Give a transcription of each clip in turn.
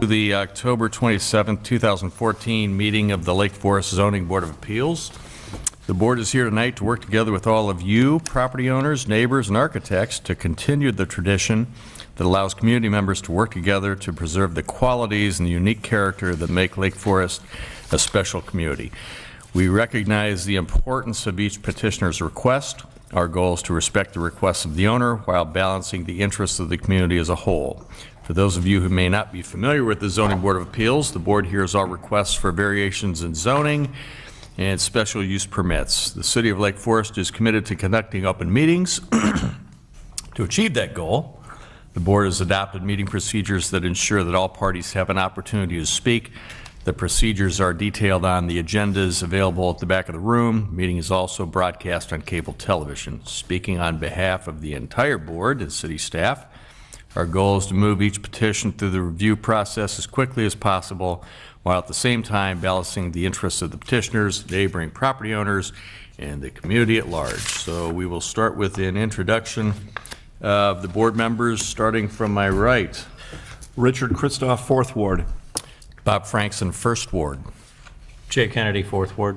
The October 27th, 2014 meeting of the Lake Forest Zoning Board of Appeals. The board is here tonight to work together with all of you, property owners, neighbors, and architects to continue the tradition that allows community members to work together to preserve the qualities and the unique character that make Lake Forest a special community. We recognize the importance of each petitioner's request. Our goal is to respect the requests of the owner while balancing the interests of the community as a whole. For those of you who may not be familiar with the Zoning Board of Appeals, the board hears all requests for variations in zoning and special use permits. The City of Lake Forest is committed to conducting open meetings. To achieve that goal, the board has adopted meeting procedures that ensure that all parties have an opportunity to speak. The procedures are detailed on the agendas available at the back of the room. The meeting is also broadcast on cable television. Speaking on behalf of the entire board and city staff, our goal is to move each petition through the review process as quickly as possible, while at the same time balancing the interests of the petitioners, neighboring property owners, and the community at large. So we will start with an introduction of the board members, starting from my right. Richard Christoff, 4th Ward. Bob Franksen, 1st Ward. Jay Kennedy, 4th Ward.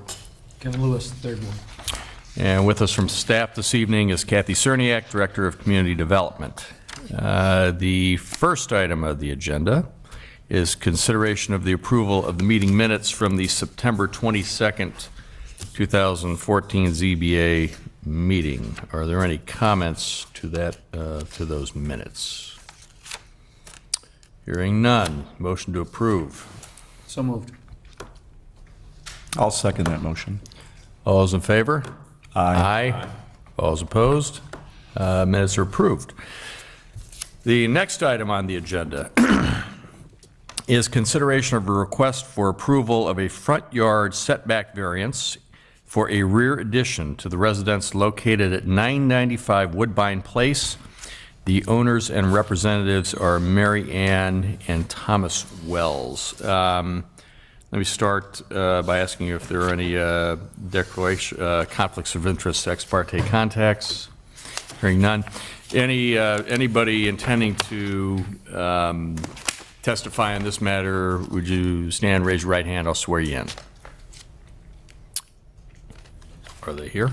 Kevin Lewis, 3rd Ward. And with us from staff this evening is Kathy Cerniak, Director of Community Development. The first item of the agenda is consideration of the approval of the meeting minutes from the September 22nd, 2014 ZBA meeting. Are there any comments to that, to those minutes? Hearing none. Motion to approve. So moved. I'll second that motion. All those in favor? Aye. Aye. All those opposed? Minutes are approved. The next item on the agenda is consideration of a request for approval of a front yard setback variance for a rear addition to the residence located at 995 Woodbine Place. The owners and representatives are Mary Ann and Thomas Wells. Let me start by asking you if there are any conflicts of interest, ex parte contacts. Hearing none. Anybody intending to testify on this matter, would you stand, raise your right hand, I'll swear you in. Are they here?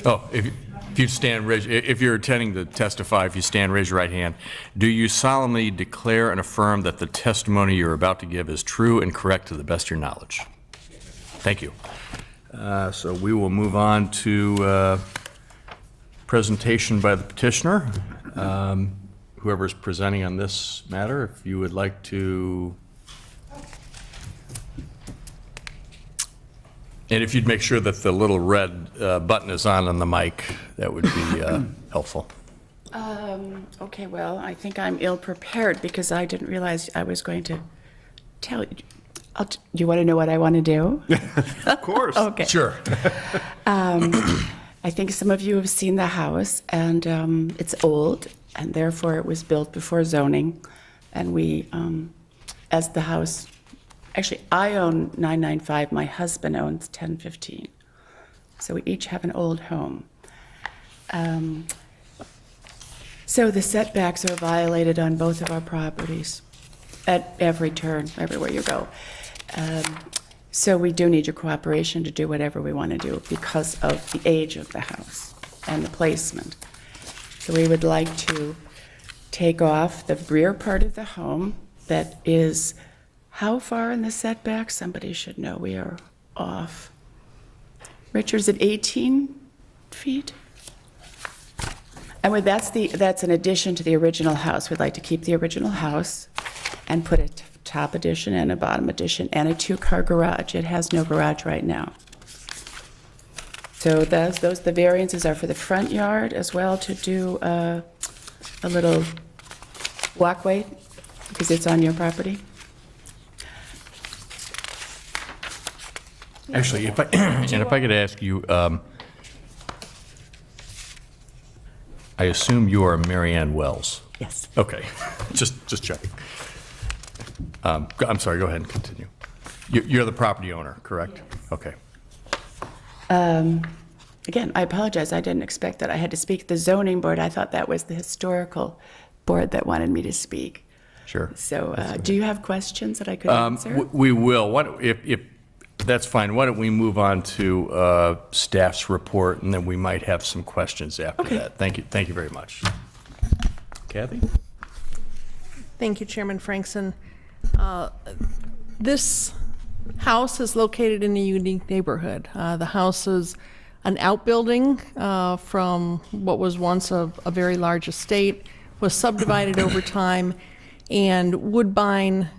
Oh, if you stand, if you're intending to testify, if you stand, raise your right hand. Do you solemnly declare and affirm that the testimony you're about to give is true and correct to the best of your knowledge? Thank you. So we will move on to presentation by the petitioner. Whoever's presenting on this matter, if you would like to, and if you'd make sure that the little red button is on the mic, that would be helpful. Okay, well, I think I'm ill-prepared because I didn't realize I was going to tell you. You want to know what I want to do? Of course. Okay. Sure. I think some of you have seen the house, and it's old, and therefore it was built before zoning. And we, as the house, actually, I own 995, my husband owns 1015. So we each have an old home. So the setbacks are violated on both of our properties at every turn, everywhere you go. So we do need your cooperation to do whatever we want to do because of the age of the house and the placement. So we would like to take off the rear part of the home that is, how far in the setback? Somebody should know. We are off. Richard's at 18 feet? And that's an addition to the original house. We'd like to keep the original house and put a top addition and a bottom addition and a 2-car garage. It has no garage right now. So the variances are for the front yard as well, to do a little walkway because it's on your property. Actually, if I could ask you, I assume you are Mary Ann Wells. Yes. Okay, just checking. I'm sorry, go ahead and continue. You're the property owner, correct? Okay. Again, I apologize. I didn't expect that I had to speak. The zoning board, I thought that was the historical board that wanted me to speak. Sure. So do you have questions that I could answer? We will. If that's fine, why don't we move on to staff's report, and then we might have some questions after that. Thank you. Thank you very much. Kathy? Thank you, Chairman Franksen. This house is located in a unique neighborhood. The house is an outbuilding from what was once a very large estate, was subdivided over time, and Woodbine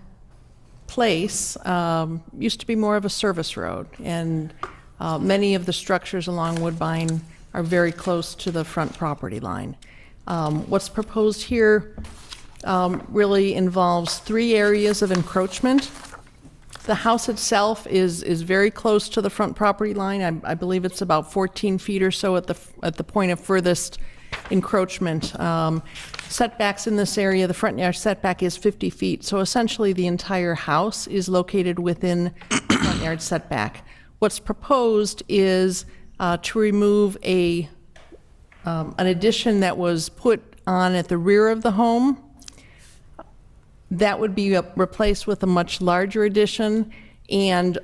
Place used to be more of a service road, and many of the structures along Woodbine are very close to the front property line. What's proposed here really involves 3 areas of encroachment. The house itself is very close to the front property line. I believe it's about 14 feet or so at the point of furthest encroachment. Setbacks in this area, the front yard setback is 50 feet, so essentially the entire house is located within the front yard setback. What's proposed is to remove an addition that was put on at the rear of the home. That would be replaced with a much larger addition, and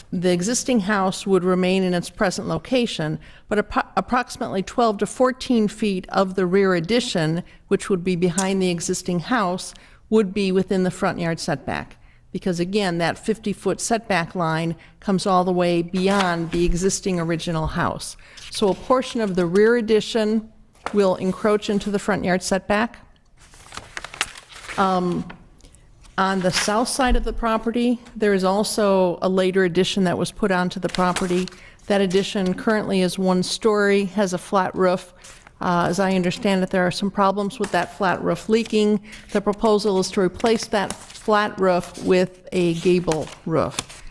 the existing house would remain in its present location, but approximately 12 to 14 feet of the rear addition, which would be behind the existing house, would be within the front yard setback. Because again, that 50-foot setback line comes all the way beyond the existing original house. So a portion of the rear addition will encroach into the front yard setback. On the south side of the property, there is also a later addition that was put onto the property. That addition currently is 1 story, has a flat roof. As I understand it, there are some problems with that flat roof leaking. The proposal is to replace that flat roof with a gable roof.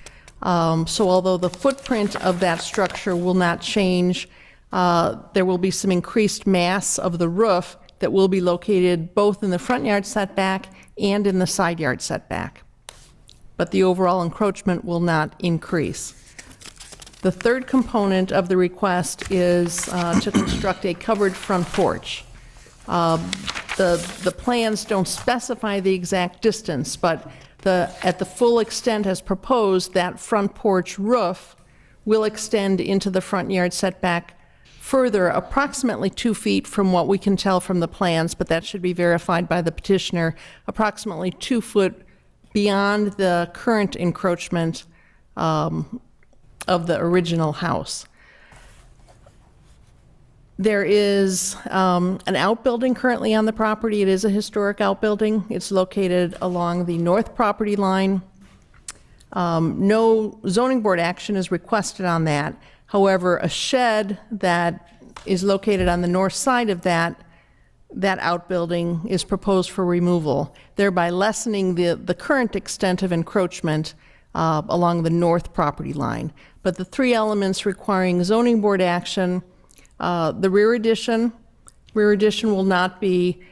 So although the footprint of that structure will not change, there will be some increased mass of the roof that will be located both in the front yard setback and in the side yard setback. But the overall encroachment will not increase. The third component of the request is to construct a covered front porch. The plans don't specify the exact distance, but at the full extent as proposed, that front porch roof will extend into the front yard setback further, approximately 2 feet from what we can tell from the plans, but that should be verified by the petitioner, approximately 2 foot beyond the current encroachment of the original house. There is an outbuilding currently on the property. It is a historic outbuilding. It's located along the north property line. No zoning board action is requested on that. However, a shed that is located on the north side of that outbuilding is proposed for removal, thereby lessening the current extent of encroachment along the north property line. But the 3 elements requiring zoning board action, the rear addition will not be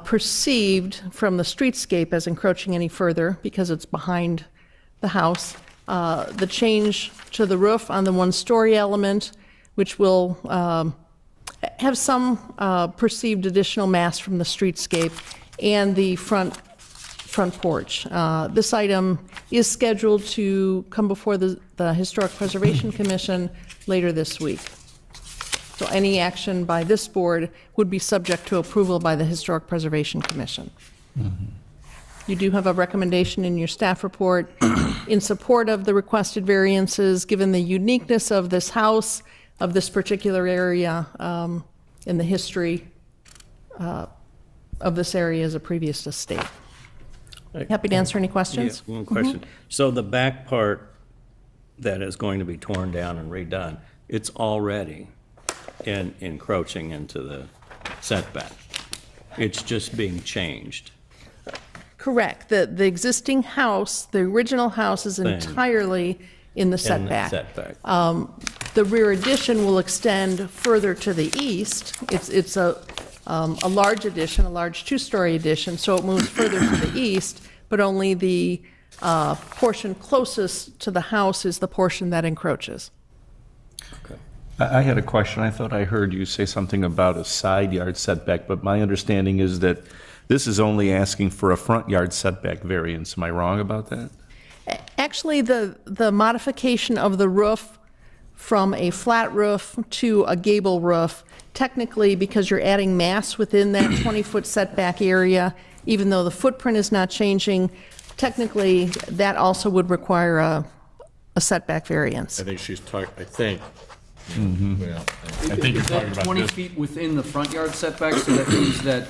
perceived from the streetscape as encroaching any further because it's behind the house. The change to the roof on the 1-story element, which will have some perceived additional mass from the streetscape, and the front porch. This item is scheduled to come before the Historic Preservation Commission later this week. So any action by this board would be subject to approval by the Historic Preservation Commission. Mm-hmm. You do have a recommendation in your staff report in support of the requested variances, given the uniqueness of this house, of this particular area, in the history of this area as a previous estate. Happy to answer any questions. Yeah, one question. Mm-hmm. So the back part that is going to be torn down and redone, it's already encroaching into the setback. It's just being changed. Correct. The existing house, the original house, is entirely in the setback. The rear addition will extend further to the east. It's a large addition, a large 2-story addition, so it moves further to the east, but only the portion closest to the house is the portion that encroaches. Okay. I had a question. I thought I heard you say something about a side yard setback, but my understanding is that This is only asking for a front yard setback variance. Am I wrong about that? Actually, the modification of the roof from a flat roof to a gable roof, technically, because you're adding mass within that 20-foot setback area, even though the footprint is not changing, technically, that also would require a setback variance. I think she's talking, I think. Well, I Is think you're talking that about 20 this. feet within the front yard setback? So that means that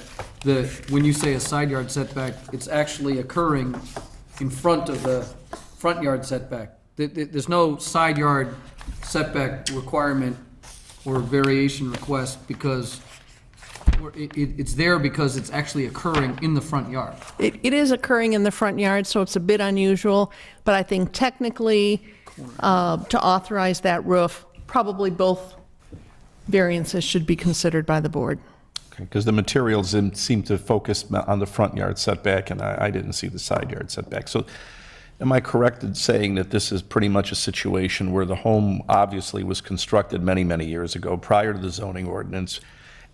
when you say a side yard setback, it's actually occurring in front of the front yard setback. There's no side yard setback requirement or variation request because it's there because it's actually occurring in the front yard. It is occurring in the front yard, so it's a bit unusual, but I think technically, to authorize that roof, probably both variances should be considered by the board. Because the materials seem to focus on the front yard setback, and I didn't see the side yard setback. So am I correct in saying that this is pretty much a situation where the home obviously was constructed many, many years ago, prior to the zoning ordinance,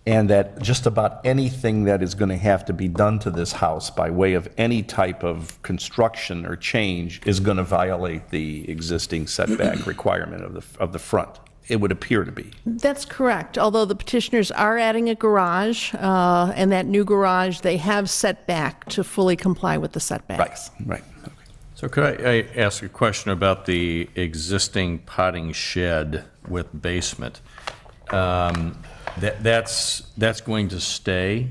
and that just about anything that is going to have to be done to this house by way of any type of construction or change is going to violate the existing setback requirement of the front? It would appear to be. That's correct, although the petitioners are adding a garage, and that new garage, they have set back to fully comply with the setbacks. Right. Okay. So could I ask a question about the existing potting shed with basement? That's going to stay?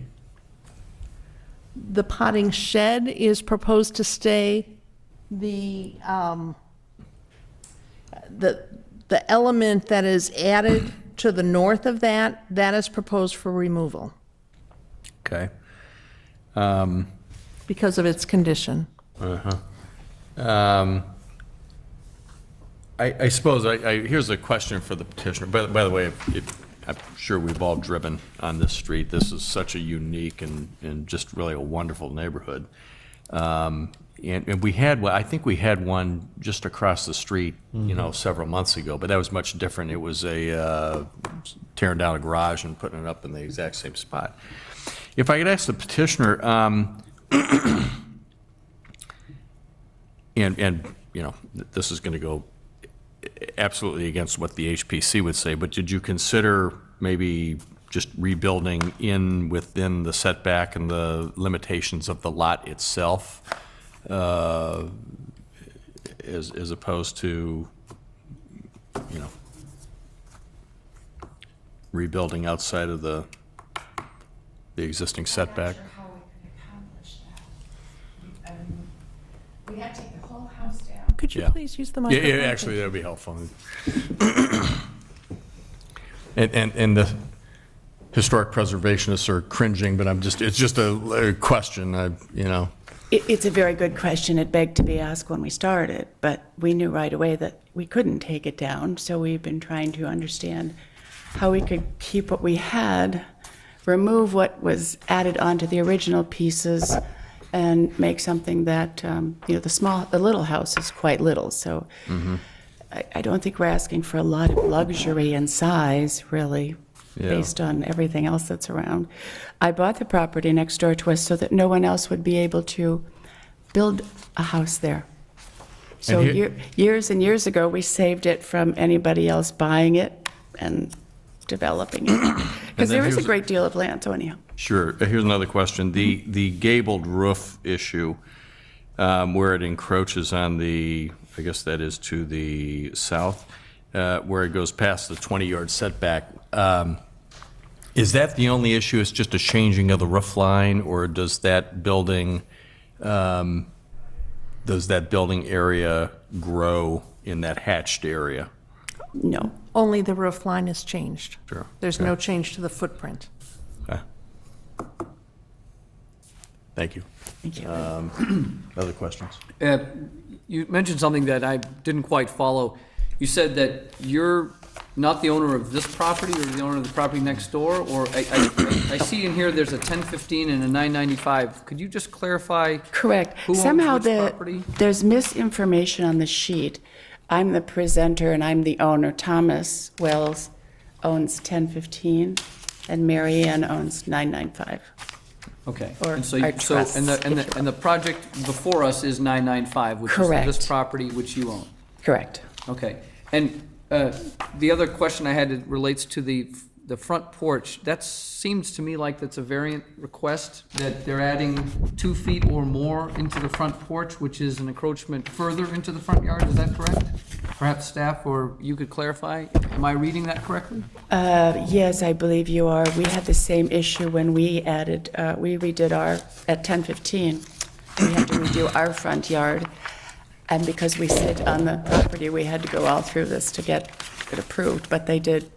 The potting shed is proposed to stay. The element that is added to the north of that is proposed for removal Okay. because of its condition. I suppose, here's a question for the petitioner. By the way, I'm sure we've all driven on this street. This is such a unique and just really a wonderful neighborhood. And we had, I think we had one just across the street, several months ago, but that was much different. It was tearing down a garage and putting it up in the exact same spot. If I could ask the petitioner, and this is going to go absolutely against what the HPC would say, but did you consider maybe just rebuilding within the setback and the limitations of the lot itself, as opposed to, rebuilding outside of the existing setback? I'm not sure how we could accomplish that. We had to take the whole house down. Could you Yeah. please use the microphone? Yeah, actually, that would be helpful. And the historic preservationists are cringing, but it's just a question, It's a very good question. It begged to be asked when we started, but we knew right away that we couldn't take it down, so we've been trying to understand how we could keep what we had, remove what was added onto the original pieces, and make something that, the little house is quite little, so I don't think we're asking for a lot of luxury and size, really, Yeah. based on everything else that's around. I bought the property next door to us so that no one else would be able to build a house there. So And here- years and years ago, we saved it from anybody else buying it and developing it. Because then there is a here's- great deal of land, so anyhow. Sure. Here's another question. The gabled roof issue, where it encroaches on I guess that is to the south, where it goes past the 20-yard setback, is that the only issue? It's just a changing of the roof line, or does that building area grow in that hatched area? No. Only the roof line is changed. Sure. There's no change to the footprint. Okay. Thank you. Thank you. Other questions? You mentioned something that I didn't quite follow. You said that you're not the owner of this property or the owner of the property next door, or I see in here there's a 1015 and a 995. Could you just clarify? Correct. Who owns Somehow which property? there's misinformation on the sheet. I'm the presenter and I'm the owner. Thomas Wells owns 1015 and Mary Ann owns 995. Okay. Or And so, our and trusts, and the project before us is 995, which is Correct. this property which you own. Correct. Okay. And the other question I had relates to the front porch. That seems to me like that's a variant request, that they're adding 2 feet or more into the front porch, which is an encroachment further into the front yard. Is that correct? Perhaps staff or you could clarify. Am I reading that correctly? Yes, I believe you are. We had the same issue when we redid our, at 1015, we had to redo our front yard. And because we sit on the property, we had to go all through this to get it approved, but they did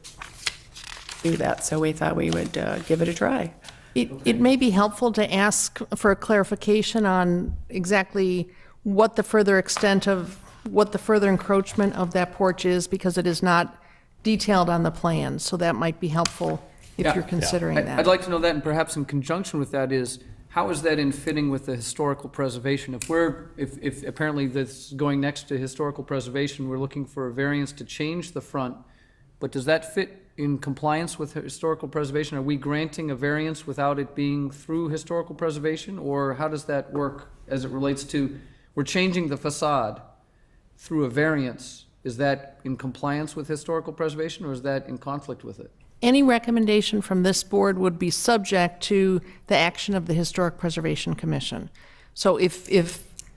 do that, so we thought we would give it a try. It may be helpful to ask for a clarification on exactly what the further extent of, what the further encroachment of that porch is, because it is not detailed on the plan, so that might be helpful if Yeah. you're considering that. I'd like to know that, and perhaps in conjunction with that is, how is that in fitting with the historical preservation? If apparently this is going next to historical preservation, we're looking for a variance to change the front, but does that fit in compliance with historical preservation? Are we granting a variance without it being through historical preservation? Or how does that work as it relates to, we're changing the facade through a variance? Is that in compliance with historical preservation, or is that in conflict with it? Any recommendation from this board would be subject to the action of the Historic Preservation Commission. So if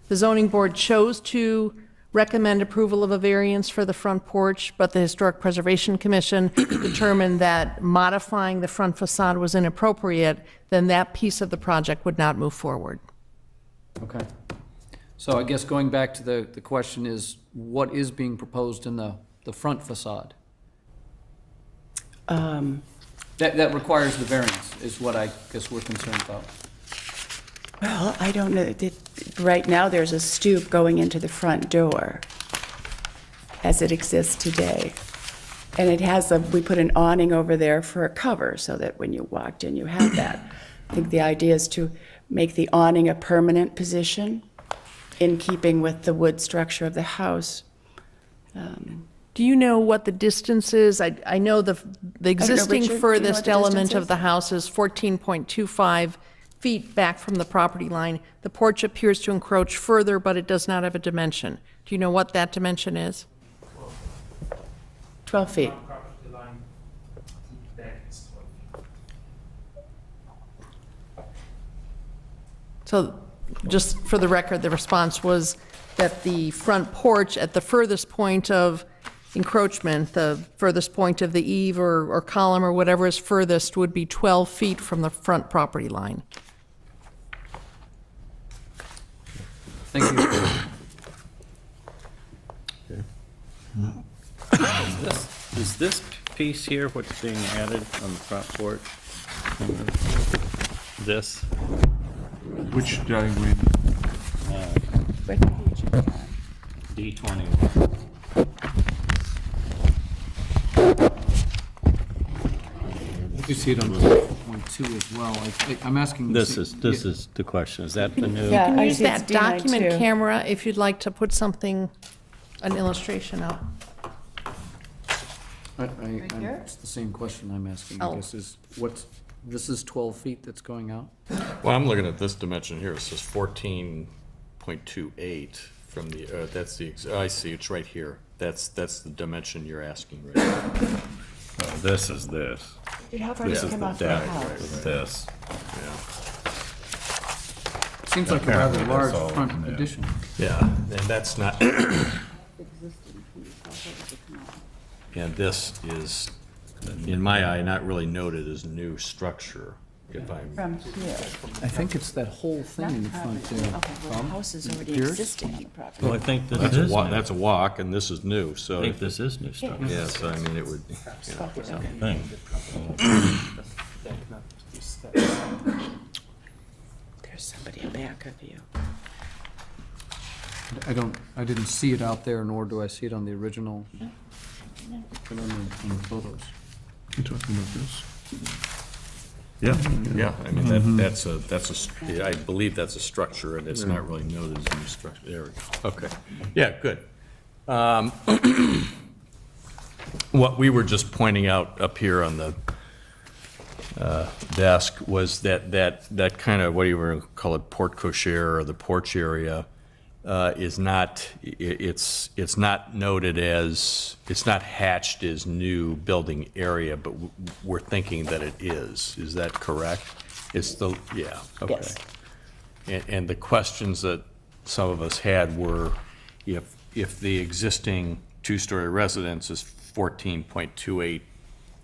the zoning board chose to recommend approval of a variance for the front porch, but the Historic Preservation Commission determined that modifying the front facade was inappropriate, then that piece of the project would not move forward. Okay. So I guess going back to the question is, what is being proposed in the front facade? That requires the variance, is what I guess we're concerned about. Well, I don't know. Right now, there's a stoop going into the front door as it exists today. And it has we put an awning over there for a cover so that when you walked in, you had that. I think the idea is to make the awning a permanent position in keeping with the wood structure of the house. Do you know what the distance is? I know the existing Richard, do you know what furthest the element distance of is? the house is 14.25 feet back from the property line. The porch appears to encroach further, but it does not have a dimension. Do you know what that dimension is? 12 feet. Property line, back is 12 feet. So just for the record, the response was that the front porch at the furthest point of encroachment, the furthest point of the eave or column or whatever is furthest would be 12 feet from the front property line. Thank you. Is this piece here what's being added on the front porch? This? Which diagram? What page are you on? D21. You see it on 2.2 as well. I'm asking. This is the question. Is that the new? Yeah, I Use see it's that document D92. camera if you'd like to put something, an illustration up. It's the same question I'm asking, I Oh. guess, is this is 12 feet that's going out? Well, I'm looking at this dimension here. It says 14.28 from the, that's the, I see, it's right here. That's the dimension you're asking right now. This is this. How far does it come off the house? This. Seems like a rather large front addition. Yeah, and that's not. And this is, in my eye, not really noted as new structure, if I'm. From here. I think it's that whole thing in the front there. Okay, well, the house is already Yours? existing on the property. Well, I think this That's is a walk, new. that's a walk, and this is new, so. I think this is new stuff. Yeah, so I mean, it would, Thing. There's somebody in back of you. I didn't see it out there, nor do I see it on the original, but on the photos. You talking about this? yeah, I mean, that's a, I believe that's a structure, and it's not really noted as a new structure. There we go. Okay. Yeah, good. What we were just pointing out up here on the desk was that kind of, what do you want to call it, porte cochere, or the porch area, is not, it's not noted as, it's not hatched as new building area, but we're thinking that it is. Is that correct? It's the, yeah, okay. Yes. And the questions that some of us had were, if the existing two-story residence is 14.28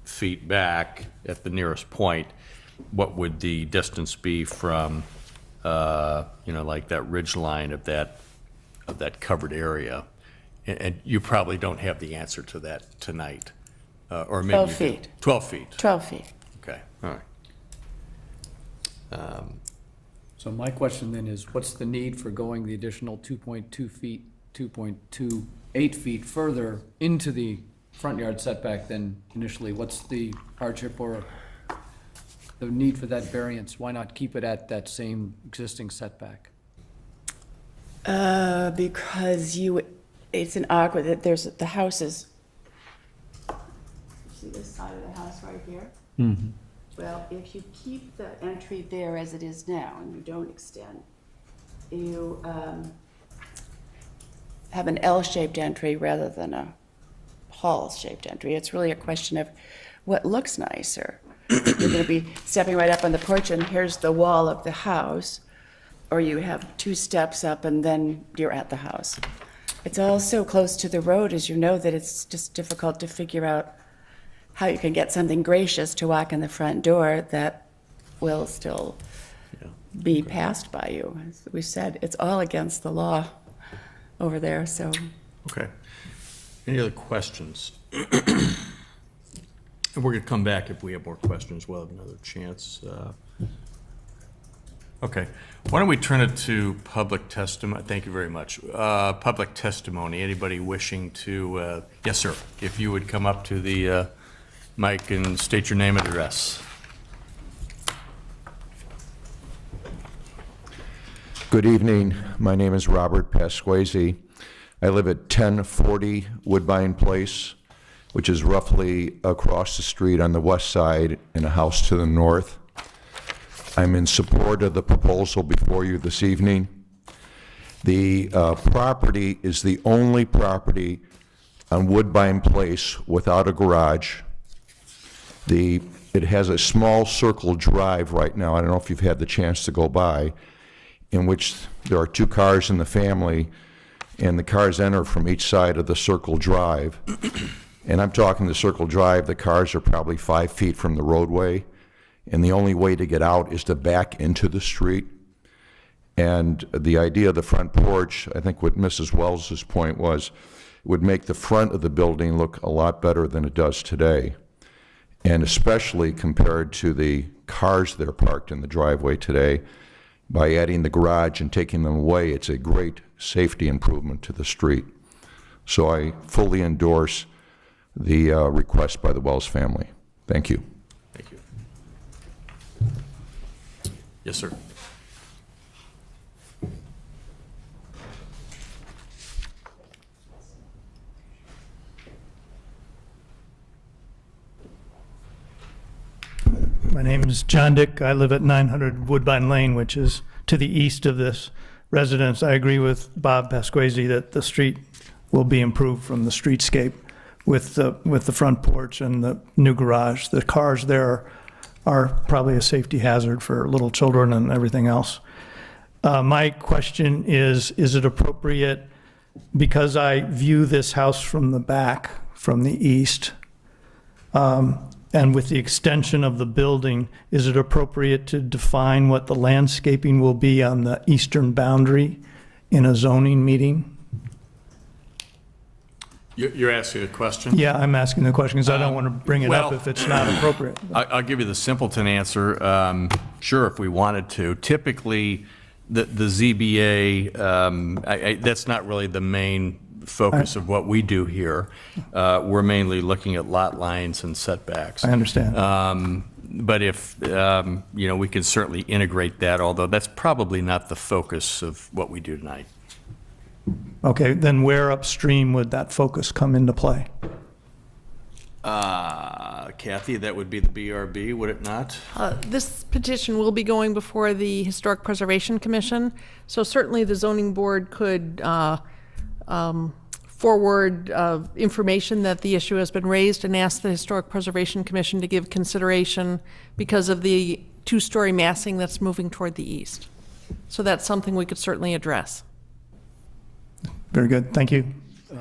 feet back at the nearest point, what would the distance be from, like that ridge line of that covered area? And you probably don't have the answer to that tonight, or maybe 12 you do. feet. 12 feet. 12 feet. Okay, all right. So my question then is, what's the need for going the additional 2.2 feet, 2.28 feet further into the front yard setback than initially? What's the hardship or the need for that variance? Why not keep it at that same existing setback? Because it's an awkward, that there's, the house is, see this side of the house right here? Mm-hmm. Well, if you keep the entry there as it is now, and you don't extend, you have an L-shaped entry rather than a hall-shaped entry. It's really a question of what looks nicer. You're going to be stepping right up on the porch, and here's the wall of the house, or you have 2 steps up, and then you're at the house. It's all so close to the road, as you know, that it's just difficult to figure out how you can get something gracious to walk in the front door that will still be passed by you. As we said, it's all against the law over there, so. Okay. Any other questions? And we're going to come back if we have more questions. We'll have another chance. Okay. Why don't we turn it to public testimony? Thank you very much. Public testimony. Anybody wishing to? Yes, sir. If you would come up to the mic and state your name and address. Good evening. My name is Robert Pasquesi. I live at 1040 Woodbine Place, which is roughly across the street on the west side in a house to the north. I'm in support of the proposal before you this evening. The property is the only property on Woodbine Place without a garage. It has a small circle drive right now. I don't know if you've had the chance to go by, in which there are 2 cars in the family, and the cars enter from each side of the circle drive. And I'm talking the circle drive, the cars are probably 5 feet from the roadway, and the only way to get out is to back into the street. And the idea of the front porch, I think what Mrs. Wells's point was, would make the front of the building look a lot better than it does today. And especially compared to the cars that are parked in the driveway today, by adding the garage and taking them away, it's a great safety improvement to the street. So I fully endorse the request by the Wells family. Thank you. Thank you. Yes, sir. My name is John Dick. I live at 900 Woodbine Lane, which is to the east of this residence. I agree with Bob Pasquesi that the street will be improved from the streetscape with the front porch and the new garage. The cars there are probably a safety hazard for little children and everything else. My question is it appropriate, because I view this house from the back, from the east, and with the extension of the building, is it appropriate to define what the landscaping will be on the eastern boundary in a zoning meeting? You're asking a question? Yeah, I'm asking the question because I don't want to bring it up well, if it's not appropriate. I'll give you the simpleton answer. Sure, if we wanted to. Typically, the ZBA, that's not really the main focus of what we do here. We're mainly looking at lot lines and setbacks. I understand. But if, we can certainly integrate that, although that's probably not the focus of what we do tonight. Okay, then where upstream would that focus come into play? Kathy, that would be the BRB, would it not? This petition will be going before the Historic Preservation Commission, so certainly the zoning board could forward information that the issue has been raised and ask the Historic Preservation Commission to give consideration because of the two-story massing that's moving toward the east. So that's something we could certainly address. Very good, thank you.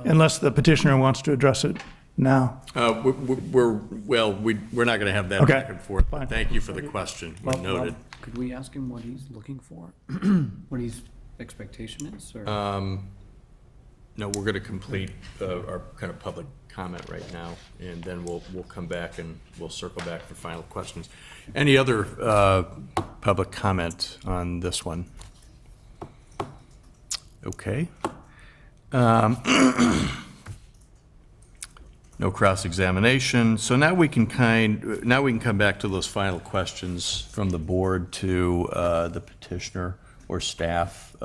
Unless the petitioner wants to address it now. We're not going to have that Okay. back and forth, but Fine. thank you for the question. You noted. Could we ask him what he's looking for? What his expectation is, or? No, we're going to complete our kind of public comment right now, and then we'll come back and we'll circle back for final questions. Any other public comment on this one? Okay. No cross-examination. So now we can come back to those final questions from the board to the petitioner or staff.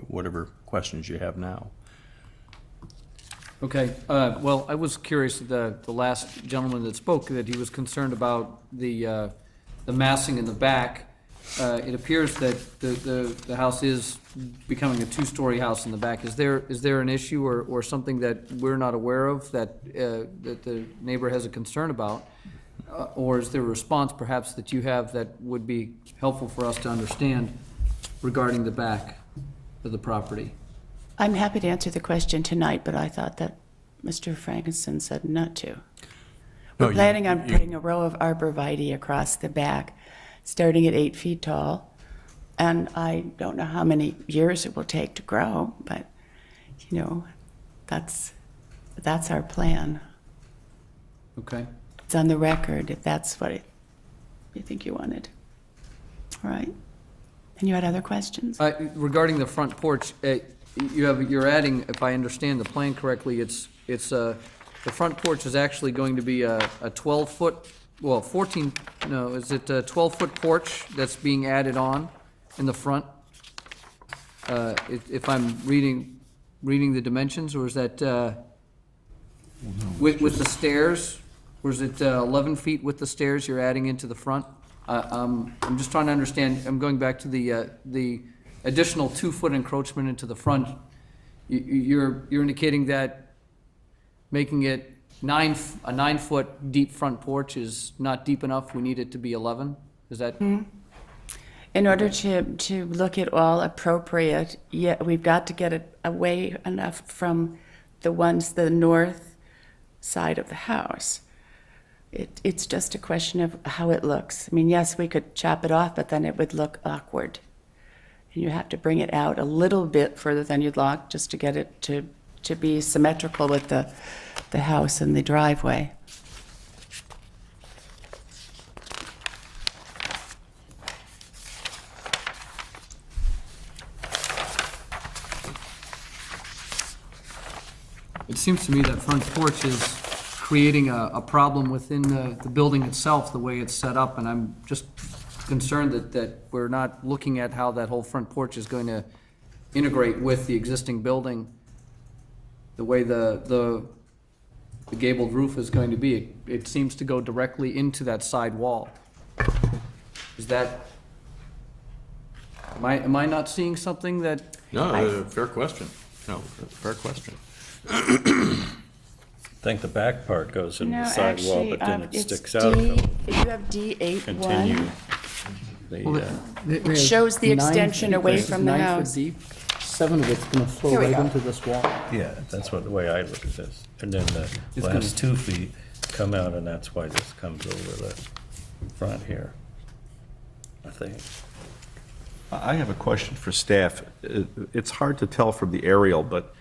Whatever questions you have now. Okay, well, I was curious, the last gentleman that spoke, that he was concerned about the massing in the back. It appears that the house is becoming a two-story house in the back. Is there an issue or something that we're not aware of that the neighbor has a concern about? Or is there a response perhaps that you have that would be helpful for us to understand regarding the back of the property? I'm happy to answer the question tonight, but I thought that Mr. Franksen said not to. We're planning on putting a row of arborvitae across the back, starting at 8 feet tall. And I don't know how many years it will take to grow, but, you know, that's our plan. Okay. It's on the record if that's what you think you wanted. All right? And you had other questions? Regarding the front porch, you're adding, if I understand the plan correctly, the front porch is actually going to be a 12-foot, well, 14, no, is it a 12-foot porch that's being added on in the front? If I'm reading the dimensions, or is that with the stairs? Or is it 11 feet with the stairs you're adding into the front? I'm just trying to understand. I'm going back to the additional 2-foot encroachment into the front. You're indicating that making it a 9-foot deep front porch is not deep enough. We need it to be 11. Is that? In order to look at all appropriate, yeah, we've got to get it away enough from the north side of the house. It's just a question of how it looks. I mean, yes, we could chop it off, but then it would look awkward. And you have to bring it out a little bit further than you'd like just to get it to be symmetrical with the house and the driveway. It seems to me that front porch is creating a problem within the building itself, the way it's set up, and I'm just concerned that we're not looking at how that whole front porch is going to integrate with the existing building, the way the gabled roof is going to be. It seems to go directly into that side wall. Is that, am I not seeing something that? No, fair question. No, fair question. I think the back part goes into No, the side wall, actually, but then it it's sticks out. D, if you have D8-1. Continue. It shows the extension away from the house. 9 foot deep, 7 of it's gonna flow Here we right go. into this wall. Yeah, that's the way I look at this. And then the last 2 feet come out, and that's why this comes over the front here, I think. I have a question for staff. It's hard to tell from the aerial, but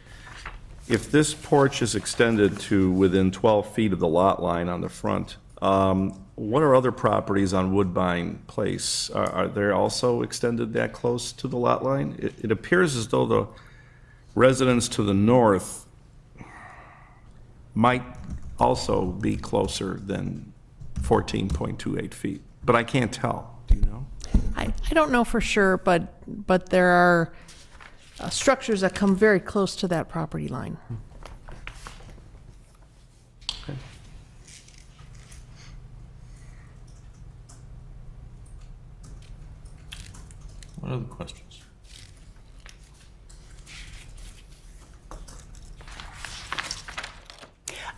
if this porch is extended to within 12 feet of the lot line on the front, what are other properties on Woodbine Place? Are they also extended that close to the lot line? It appears as though the residents to the north might also be closer than 14.28 feet, but I can't tell. Do you know? I don't know for sure, but there are structures that come very close to that property line. Other questions?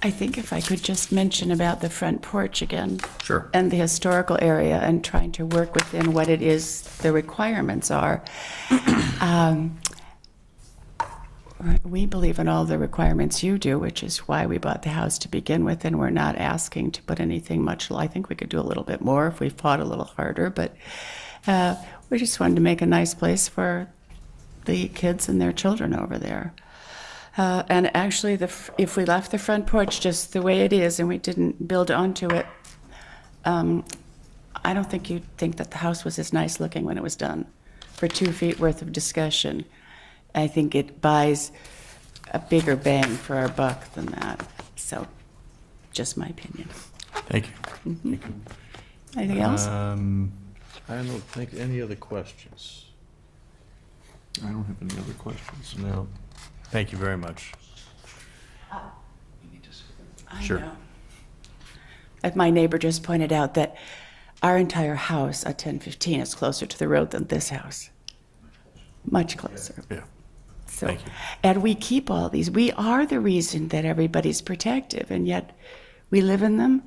I think if I could just mention about the front porch again. Sure. And the historical area and trying to work within what it is the requirements are. We believe in all the requirements you do, which is why we bought the house to begin with, and we're not asking to put anything much. I think we could do a little bit more if we fought a little harder, but we just wanted to make a nice place for the kids and their children over there. And actually, if we left the front porch just the way it is and we didn't build onto it, I don't think you'd think that the house was as nice looking when it was done. For 2 feet worth of discussion, I think it buys a bigger bang for our buck than that. So, just my opinion. Thank you. Anything else? I don't think any other questions. I don't have any other questions. No. Thank you very much. I Sure. know. My neighbor just pointed out that our entire house at 1015 is closer to the road than this house. Much closer. Yeah. So, Thank you. and we keep all these. We are the reason that everybody's protective, and yet we live in them,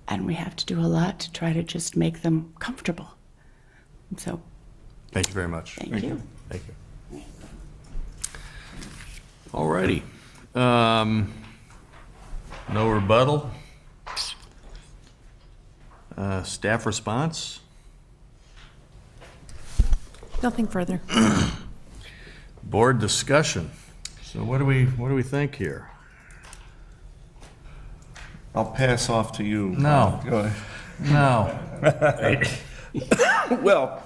and we have to do a lot to try to just make them comfortable. So, Thank you very much. thank you. Thank you. All righty. No rebuttal. Staff response? Nothing further. Board discussion. So what do we think here? I'll pass off to you. No. Go ahead. No. Well,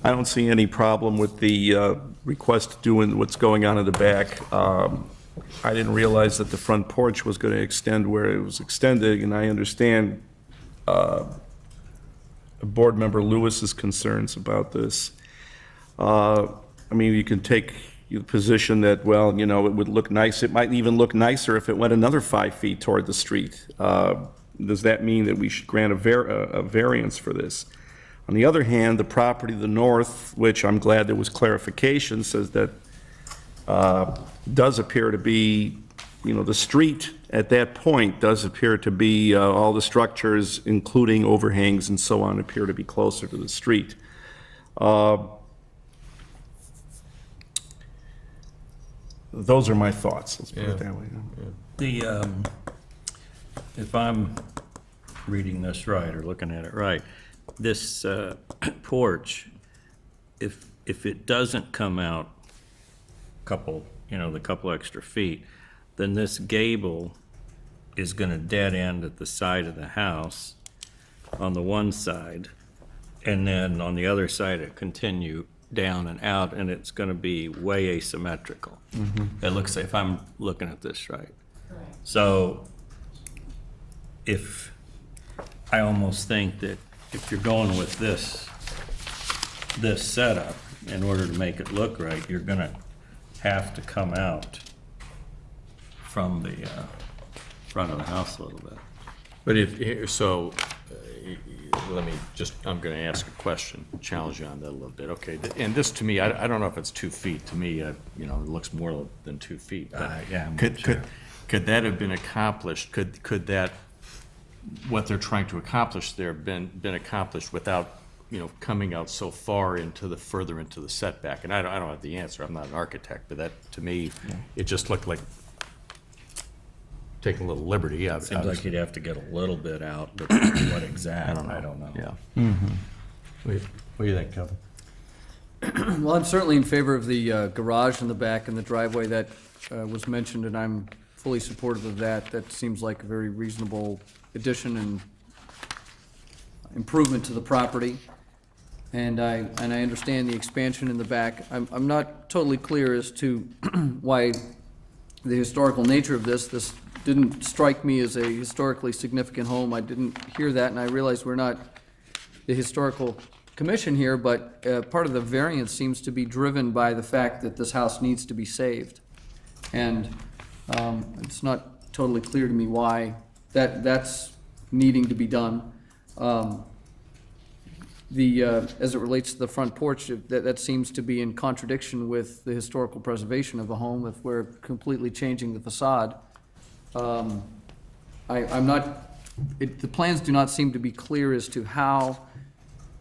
I don't see any problem with the request doing what's going on in the back. I didn't realize that the front porch was going to extend where it was extended, and I understand Board Member Lewis's concerns about this. I mean, you can take the position that, well, you know, it would look nice. It might even look nicer if it went another 5 feet toward the street. Does that mean that we should grant a variance for this? On the other hand, the property to the north, which I'm glad there was clarification, says that does appear to be, you know, the street at that point does appear to be, all the structures, including overhangs and so on, appear to be closer to the street. Those are my thoughts, let's put it that way. The, if I'm reading this right or looking at it right, this porch, if it doesn't come out couple, you know, the couple extra feet, then this gable is gonna dead end at the side of the house on the one side, and then on the other side it continue down and out, and it's gonna be way asymmetrical. It looks like, if I'm looking at this right. So if, I almost think that if you're going with this setup, in order to make it look right, you're gonna have to come out from the front of the house a little bit. But let me just, I'm going to ask a question, challenge you on that a little bit. Okay, and this to me, I don't know if it's 2 feet. To me, you know, it looks more than 2 feet. But Yeah, I'm not sure. could that have been accomplished? Could that, what they're trying to accomplish there, been accomplished without, you know, coming out so far further into the setback? And I don't have the answer. I'm not an architect, but that, to me, it just looked like taking a little liberty. Seems like you'd have to get a little bit out, but what exact, I don't know. Yeah. What do you think, Kevin? Well, I'm certainly in favor of the garage in the back and the driveway that was mentioned, and I'm fully supportive of that. That seems like a very reasonable addition and improvement to the property. And I understand the expansion in the back. I'm not totally clear as to why the historical nature of this didn't strike me as a historically significant home. I didn't hear that, and I realize we're not the historical commission here, but part of the variance seems to be driven by the fact that this house needs to be saved. And it's not totally clear to me why that's needing to be done. as it relates to the front porch, that seems to be in contradiction with the historical preservation of the home if we're completely changing the facade. I'm not, the plans do not seem to be clear as to how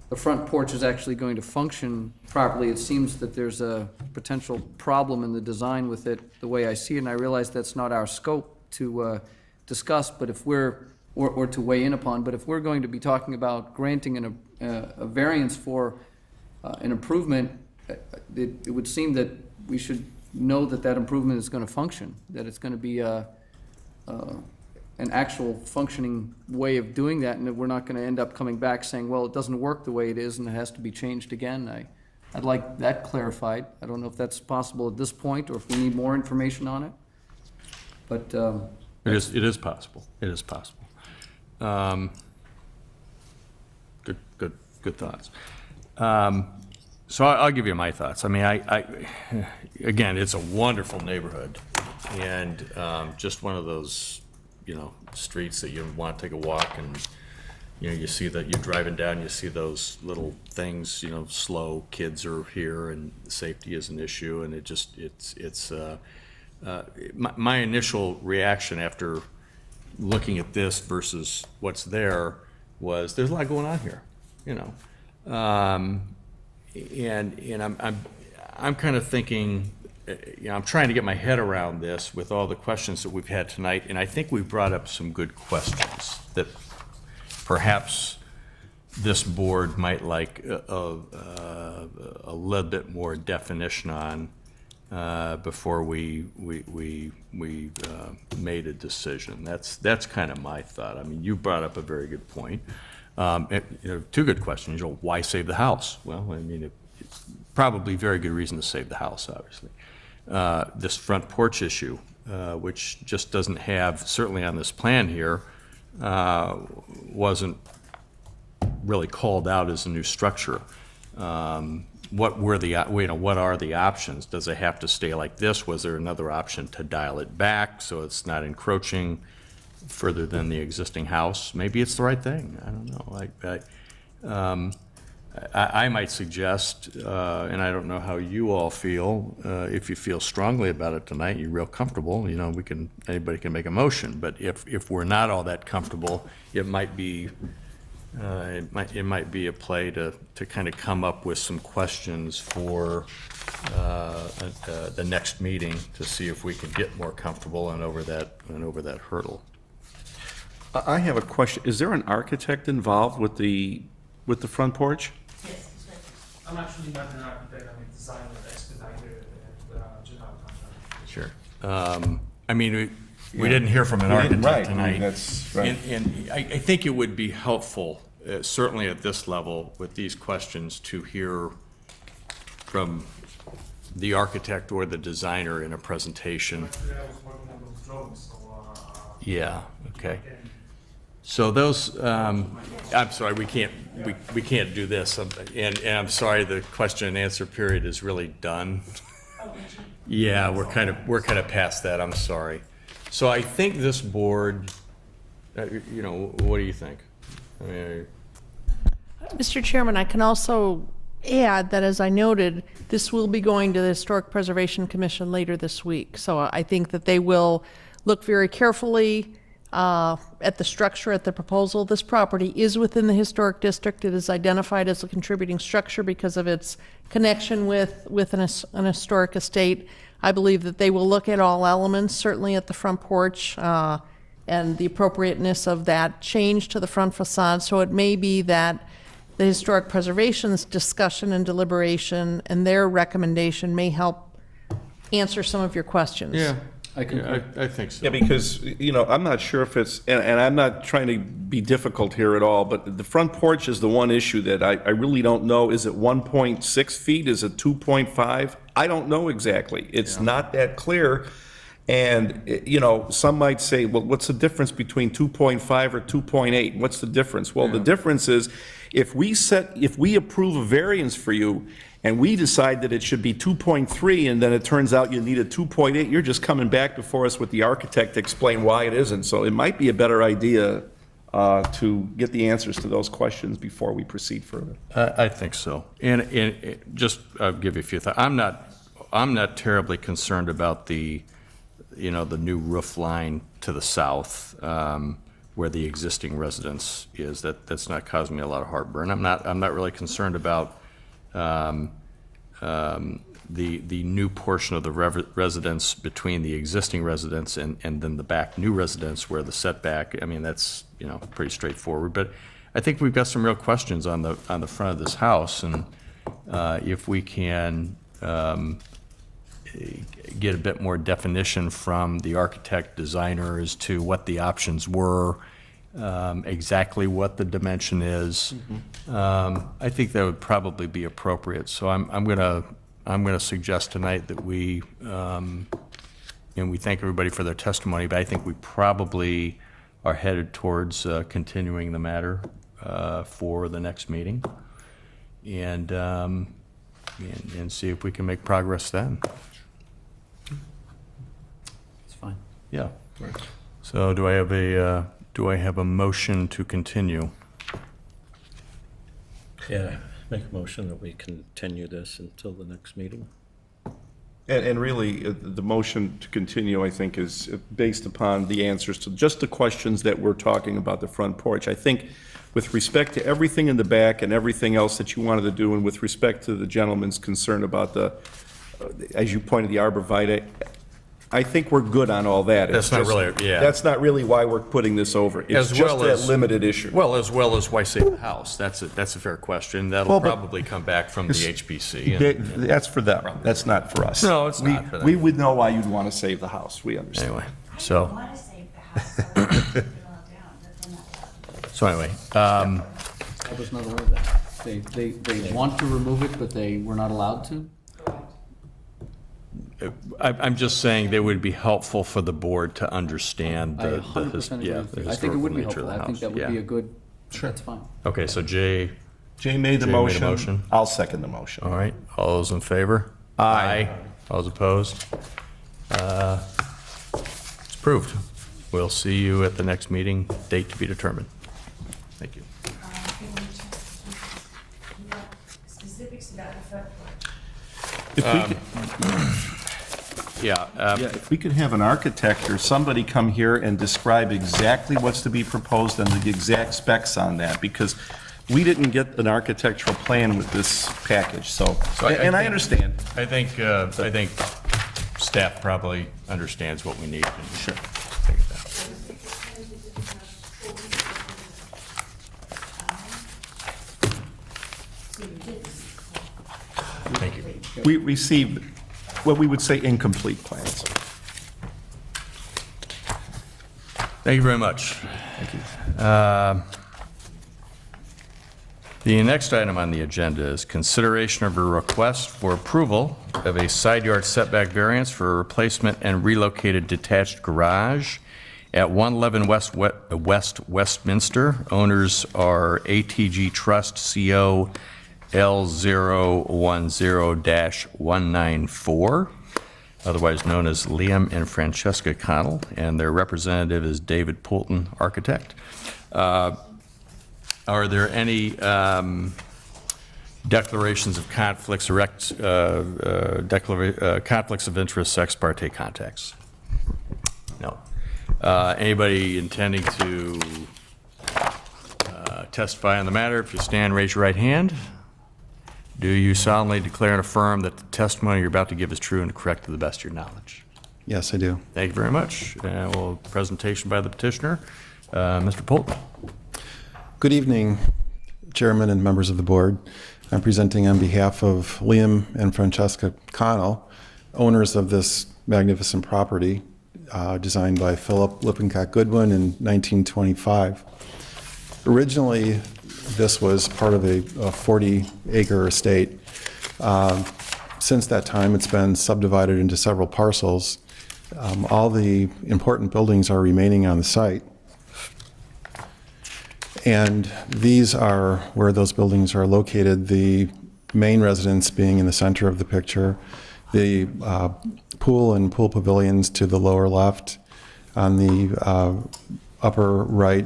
the front porch is actually going to function properly. It seems that there's a potential problem in the design with it, the way I see it, and I realize that's not our scope to discuss, but if we're, or to weigh in upon, but if we're going to be talking about granting a variance for an improvement, it would seem that we should know that that improvement is going to function, that it's going to be an actual functioning way of doing that, and that we're not going to end up coming back saying, well, it doesn't work the way it is and it has to be changed again. I'd like that clarified. I don't know if that's possible at this point or if we need more information on it. But It is possible. It is possible. Good thoughts. So I'll give you my thoughts. I mean, again, it's a wonderful neighborhood, and just one of those, streets that you want to take a walk, and you see that you're driving down, you see those little things, slow kids are here, and safety is an issue, and my initial reaction after looking at this versus what's there was there's a lot going on here, and I'm kind of thinking, I'm trying to get my head around this with all the questions that we've had tonight, and I think we've brought up some good questions that perhaps this board might like a little bit more definition on before we made a decision. That's kind of my thought. I mean, you brought up a very good point. Two good questions. Why save the house? Well, I mean, it's probably very good reason to save the house, obviously. This front porch issue, which just doesn't have, certainly on this plan here, wasn't really called out as a new structure. What are the options? Does it have to stay like this? Was there another option to dial it back so it's not encroaching further than the existing house? Maybe it's the right thing. I don't know. I might suggest, and I don't know how you all feel, if you feel strongly about it tonight, you're real comfortable, anybody can make a motion, but if we're not all that comfortable, it might be a play to kind of come up with some questions for the next meeting to see if we can get more comfortable and over that hurdle. I have a question. Is there an architect involved with the front porch? Yes, I'm actually not an architect. I'm a designer, expediter, and general contractor. Sure. I mean, we didn't hear from an architect right, tonight. that's right. And I think it would be helpful, certainly at this level, with these questions, to hear from the architect or the designer in a presentation. Actually, I was working on those drawings, so... Yeah, okay. So those, I'm sorry, we can't do this, and I'm sorry, the question and answer period is really done. Yeah, we're kind of past that, I'm sorry. So I think this board, what do you think? I mean, Mr. Chairman, I can also add that, as I noted, this will be going to the Historic Preservation Commission later this week. So I think that they will look very carefully at the structure, at the proposal. This property is within the historic district. It is identified as a contributing structure because of its connection with an historic estate. I believe that they will look at all elements, certainly at the front porch, and the appropriateness of that change to the front facade. So it may be that the Historic Preservation's discussion and deliberation and their recommendation may help answer some of your questions. yeah, I concur. I think so. Yeah, because, I'm not sure if it's, and I'm not trying to be difficult here at all, but the front porch is the one issue that I really don't know. Is it 1.6 feet? Is it 2.5? I don't know exactly. It's not that clear. And, some might say, well, what's the difference between 2.5 or 2.8? What's the difference? Well, the difference is if we approve a variance for you and we decide that it should be 2.3 and then it turns out you need a 2.8, you're just coming back before us with the architect to explain why it isn't. So it might be a better idea to get the answers to those questions before we proceed further. I think so. And just, I'll give you a few thoughts. I'm not terribly concerned about the new roof line to the south, where the existing residence is. That's not causing me a lot of heartburn. I'm not really concerned about the new portion of the residence between the existing residence and then the back new residence where the setback, I mean, that's, pretty straightforward. But I think we've got some real questions on the front of this house, and if we can get a bit more definition from the architect designer as to what the options were, exactly what the dimension is, I think that would probably be appropriate. So I'm gonna suggest tonight that we, and we thank everybody for their testimony, but I think we probably are headed towards continuing the matter for the next meeting, and see if we can make progress then. It's fine. Yeah. So do I have a motion to continue? Yeah, make a motion that we continue this until the next meeting. And really, the motion to continue, I think, is based upon the answers to just the questions that we're talking about the front porch. I think with respect to everything in the back and everything else that you wanted to do, and with respect to the gentleman's concern about the, as you pointed, the arborvitae, I think we're good on all that. That's not really, yeah. That's not really why we're putting this over. It's As just well that as- limited issue. Well, as well as why save the house? That's a fair question. That'll Well, but- probably come back from the HPC. and- That's for them. That's not for us. No, it's not, but I- We would know why you'd want to save the house. We understand. Anyway, so, want to save the house. They're all down, but they're not allowed. so anyway, I was not aware of that. They want to remove it, but they were not allowed to? I'm just saying they would be helpful for the board to understand I the 100% agree yeah, with the you. I think it would be historical nature of helpful. the I think house. that would be Yeah. a good, that's fine. Okay, so Jay, Jay made the Jay made a motion. motion. I'll second the motion. all right, all those in favor? Aye. All those opposed? It's approved. We'll see you at the next meeting, date to be determined. Thank you. Can you check specifics about the front porch? If we could- Yeah, Yeah, if we could have an architect or somebody come here and describe exactly what's to be proposed and the exact specs on that, because we didn't get an architectural plan with this package, so, and I think- understand. I think staff probably understands what we need. Sure. Thank you. We received what we would say incomplete plans. Thank you very much. Thank you. The next item on the agenda is consideration of a request for approval of a side yard setback variance for a replacement and relocated detached garage at 111 West Westminster. Owners are ATG Trust CO L010-194, otherwise known as Liam and Francesca Connell, and their representative is David Poulton, architect. Are there any declarations of conflicts, conflicts of interest, ex parte contacts? No. Anybody intending to testify on the matter? If you stand, raise your right hand. Do you solemnly declare and affirm that the testimony you're about to give is true and correct to the best of your knowledge? Yes, I do. Thank you very much. Presentation by the petitioner. Mr. Poulton. Good evening, Chairman and members of the board. I'm presenting on behalf of Liam and Francesca Connell, owners of this magnificent property designed by Philip Lippincott Goodwin in 1925. Originally, this was part of a 40-acre estate. Since that time, it's been subdivided into several parcels. All the important buildings are remaining on the site. And these are where those buildings are located, the main residence being in the center of the picture, the pool and pool pavilions to the lower left. On the upper right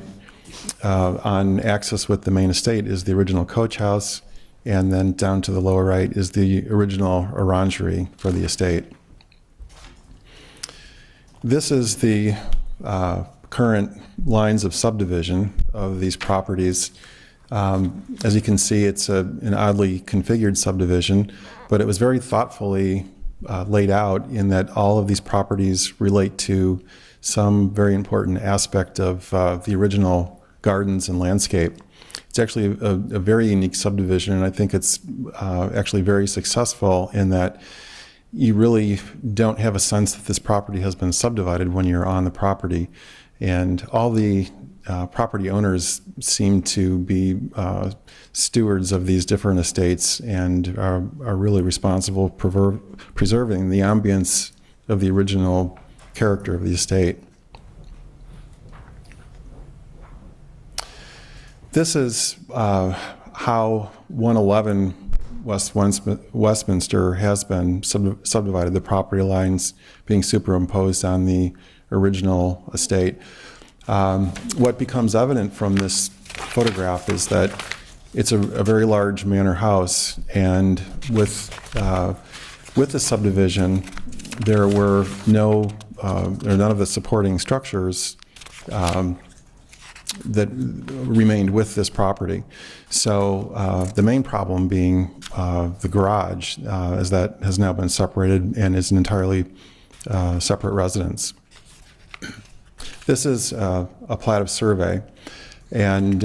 on axis with the main estate is the original coach house, and then down to the lower right is the original orangery for the estate. This is the current lines of subdivision of these properties. As you can see, it's an oddly configured subdivision, but it was very thoughtfully laid out in that all of these properties relate to some very important aspect of the original gardens and landscape. It's actually a very unique subdivision, and I think it's actually very successful in that you really don't have a sense that this property has been subdivided when you're on the property. And all the property owners seem to be stewards of these different estates and are really responsible for preserving the ambience of the original character of the estate. This is how 111 Westminster has been subdivided, the property lines being superimposed on the original estate. What becomes evident from this photograph is that it's a very large manor house, and with the subdivision, there were none of the supporting structures that remained with this property. So the main problem being the garage, as that has now been separated and is an entirely separate residence. This is a plat of survey, and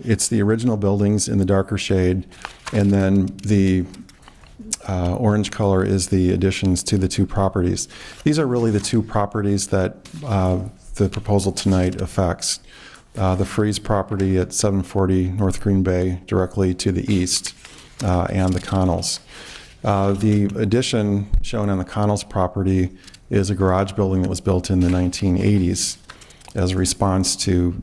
it's the original buildings in the darker shade, and then the orange color is the additions to the two properties. These are really the two properties that the proposal tonight affects. The Freeze property at 740 North Green Bay directly to the east, and the Connells. The addition shown on the Connells property is a garage building that was built in the 1980s as a response to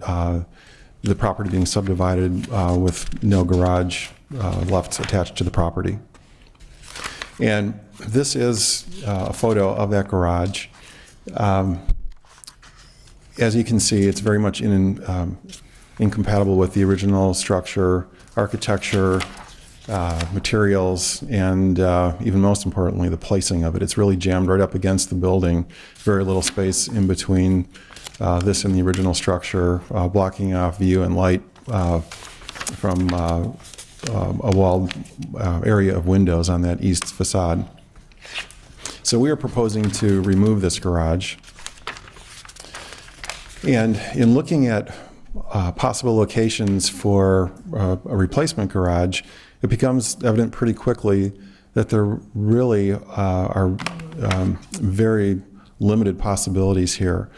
the property being subdivided with no garage left attached to the property. And this is a photo of that garage. As you can see, it's very much incompatible with the original structure, architecture, materials, and even most importantly, the placing of it. It's really jammed right up against the building, very little space in between this and the original structure, blocking off view and light from a walled area of windows on that east facade. So we are proposing to remove this garage. And in looking at possible locations for a replacement garage, it becomes evident pretty quickly that there really are very limited possibilities here.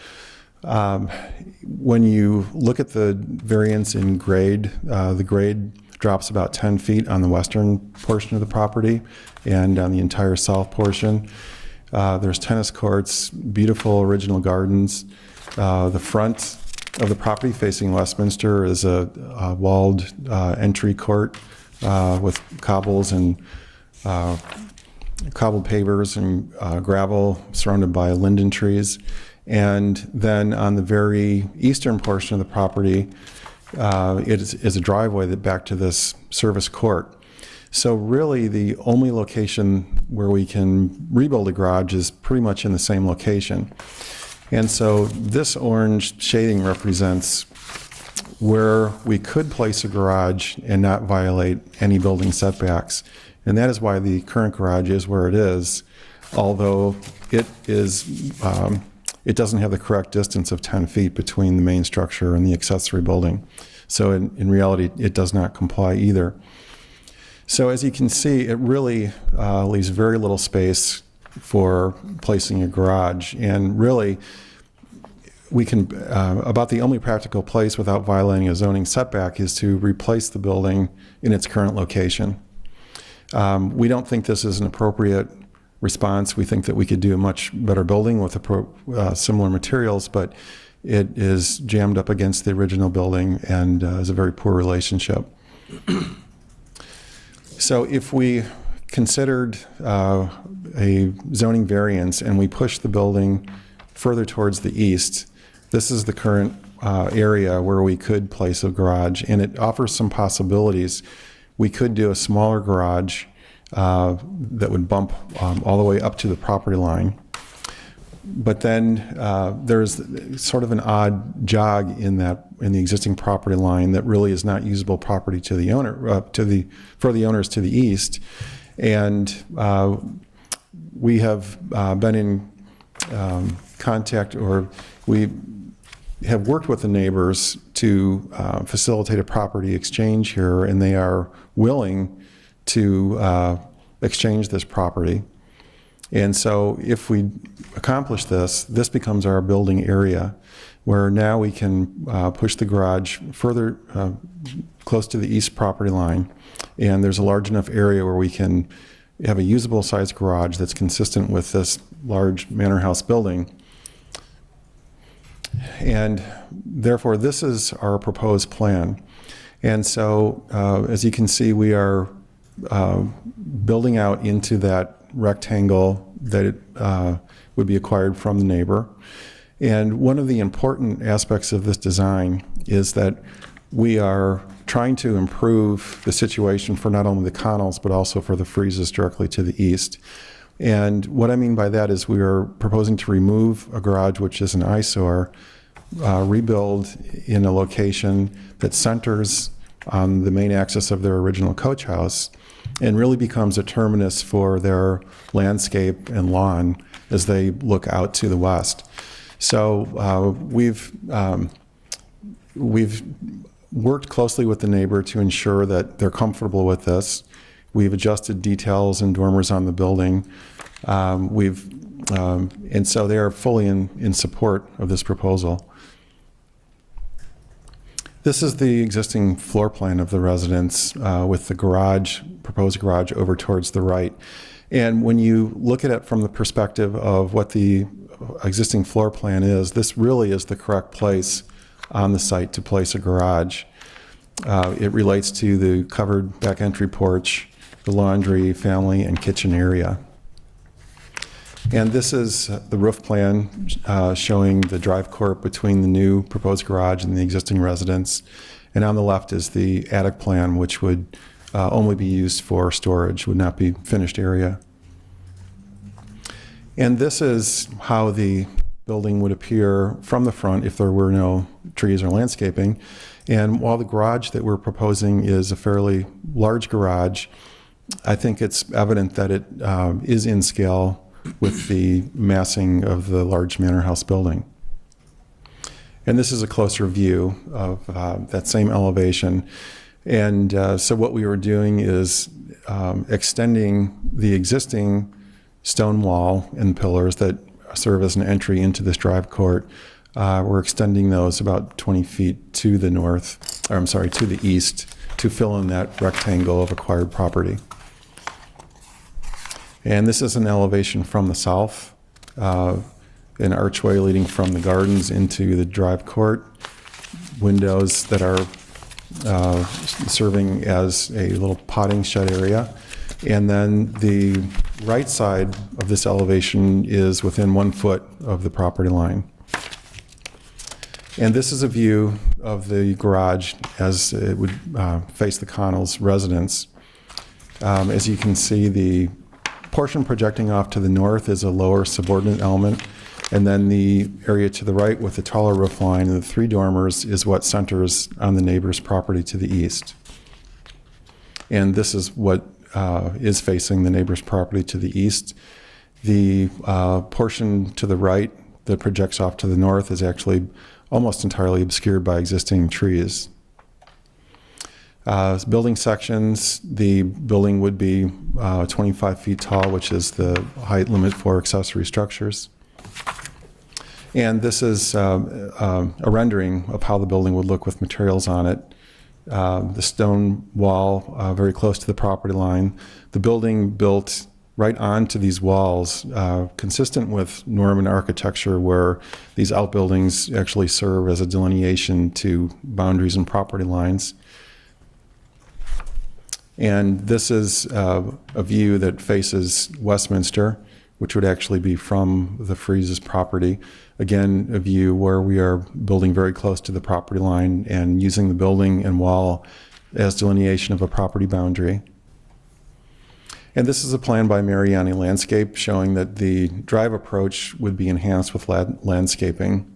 When you look at the variance in grade, the grade drops about 10 feet on the western portion of the property and on the entire south portion. There's tennis courts, beautiful original gardens. The front of the property facing Westminster is a walled entry court with cobbles and cobbled pavers and gravel surrounded by linden trees. And then on the very eastern portion of the property, it is a driveway that back to this service court. So really the only location where we can rebuild a garage is pretty much in the same location. And so this orange shading represents where we could place a garage and not violate any building setbacks. And that is why the current garage is where it is, although it doesn't have the correct distance of 10 feet between the main structure and the accessory building. So in reality, it does not comply either. So as you can see, it really leaves very little space for placing a garage. And really, we can, about the only practical place without violating a zoning setback is to replace the building in its current location. We don't think this is an appropriate response. We think that we could do a much better building with similar materials, but it is jammed up against the original building and is a very poor relationship. So if we considered a zoning variance and we push the building further towards the east, this is the current area where we could place a garage, and it offers some possibilities. We could do a smaller garage that would bump all the way up to the property line. But then there's sort of an odd jog in the existing property line that really is not usable property to the owner for the owners to the east, and we have been in contact, or we have worked with the neighbors to facilitate a property exchange here, and they are willing to exchange this property. And so if we accomplish this, this becomes our building area, where now we can push the garage further close to the east property line, and there's a large enough area where we can have a usable sized garage that's consistent with this large manor house building. And therefore, this is our proposed plan. And so, as you can see, we are building out into that rectangle that would be acquired from the neighbor. And one of the important aspects of this design is that we are trying to improve the situation for not only the Connells, but also for the Freezes directly to the east. And what I mean by that is we are proposing to remove a garage, which is an eyesore, rebuild in a location that centers on the main axis of their original coach house and really becomes a terminus for their landscape and lawn as they look out to the west. So we've worked closely with the neighbor to ensure that they're comfortable with this. We've adjusted details and dormers on the building. And so they are fully in support of this proposal. This is the existing floor plan of the residence with the garage, proposed garage over towards the right. And when you look at it from the perspective of what the existing floor plan is, this really is the correct place on the site to place a garage. It relates to the covered back entry porch, the laundry, family, and kitchen area. And this is the roof plan showing the drive court between the new proposed garage and the existing residence. And on the left is the attic plan, which would only be used for storage, would not be finished area. And this is how the building would appear from the front if there were no trees or landscaping. And while the garage that we're proposing is a fairly large garage, I think it's evident that it is in scale with the massing of the large manor house building. And this is a closer view of that same elevation. And so what we were doing is extending the existing stone wall and pillars that serve as an entry into this drive court. We're extending those about 20 feet to the north, or I'm sorry, to the east, to fill in that rectangle of acquired property. And this is an elevation from the south, an archway leading from the gardens into the drive court, windows that are serving as a little potting shed area. And then the right side of this elevation is within 1 foot of the property line. And this is a view of the garage as it would face the Connell's residence. As you can see, the portion projecting off to the north is a lower subordinate element, and then the area to the right with the taller roof line and the 3 dormers is what centers on the neighbor's property to the east. And this is what is facing the neighbor's property to the east. The portion to the right that projects off to the north is actually almost entirely obscured by existing trees. Building sections, the building would be 25 feet tall, which is the height limit for accessory structures. And this is a rendering of how the building would look with materials on it. The stone wall very close to the property line. The building built right onto these walls, consistent with Norman architecture, where these outbuildings actually serve as a delineation to boundaries and property lines. And this is a view that faces Westminster, which would actually be from the Freeze's property. Again, a view where we are building very close to the property line and using the building and wall as delineation of a property boundary. And this is a plan by Mariani Landscape showing that the drive approach would be enhanced with landscaping.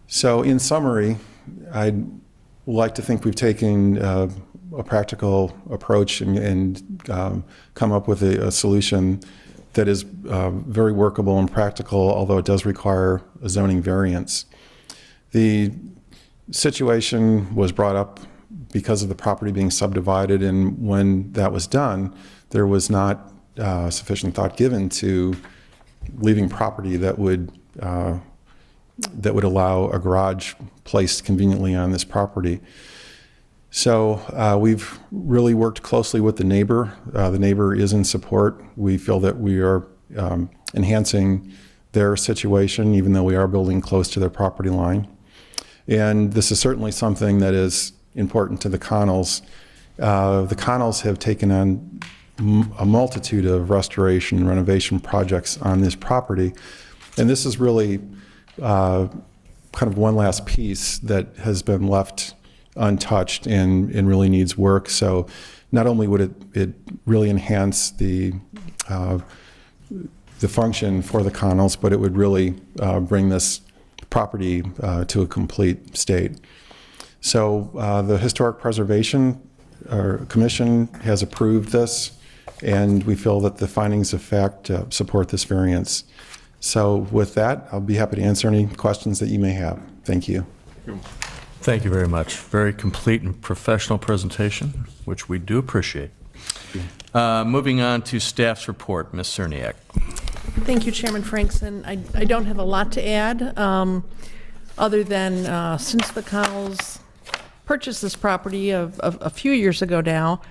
So in summary, I'd like to think we've taken a practical approach and come up with a solution that is very workable and practical, although it does require a zoning variance. The situation was brought up because of the property being subdivided, and when that was done, there was not sufficient thought given to leaving property that would allow a garage placed conveniently on this property. So we've really worked closely with the neighbor. The neighbor is in support. We feel that we are enhancing their situation, even though we are building close to their property line. And this is certainly something that is important to the Connells. The Connells have taken on a multitude of restoration and renovation projects on this property. And this is really kind of one last piece that has been left untouched and really needs work. So not only would it really enhance the function for the Connells, but it would really bring this property to a complete state. So the Historic Preservation Commission has approved this, and we feel that the findings of fact support this variance. So with that, I'll be happy to answer any questions that you may have. Thank you. Thank you very much. Very complete and professional presentation, which we do appreciate. Moving on to staff's report, Ms. Cerniak. Thank you, Chairman Franksen. I don't have a lot to add, other than since the Connells purchased this property a few years ago now,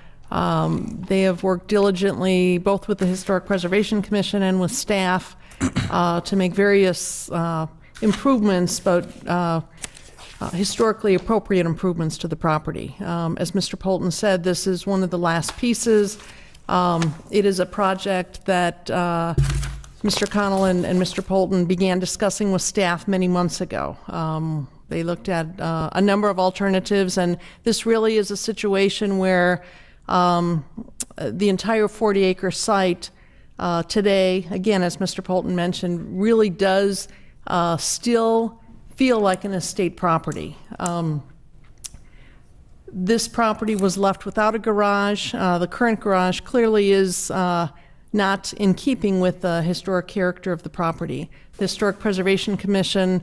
they have worked diligently both with the Historic Preservation Commission and with staff to make various improvements, but historically appropriate improvements to the property. As Mr. Polton said, this is one of the last pieces. It is a project that Mr. Connell and Mr. Polton began discussing with staff many months ago. They looked at a number of alternatives, and this really is a situation where the entire 40-acre site today, again, as Mr. Polton mentioned, really does still feel like an estate property. This property was left without a garage. The current garage clearly is not in keeping with the historic character of the property. The Historic Preservation Commission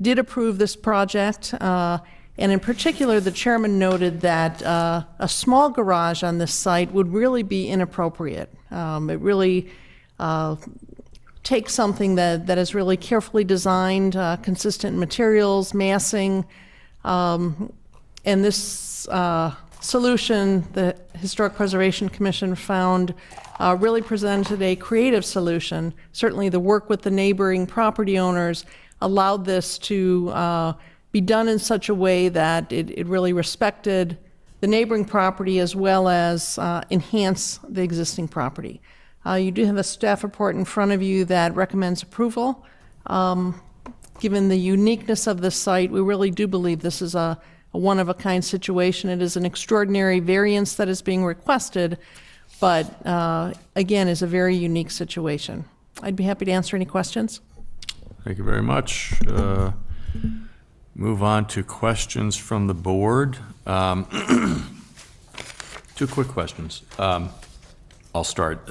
did approve this project, and in particular, the chairman noted that a small garage on this site would really be inappropriate. It really takes something that is really carefully designed, consistent materials, massing, and this solution the Historic Preservation Commission found really presented a creative solution. Certainly the work with the neighboring property owners allowed this to be done in such a way that it really respected the neighboring property as well as enhance the existing property. You do have a staff report in front of you that recommends approval. Given the uniqueness of this site, we really do believe this is a one-of-a-kind situation. It is an extraordinary variance that is being requested, but again, is a very unique situation. I'd be happy to answer any questions. Thank you very much. Move on to questions from the board. Two quick questions. I'll start.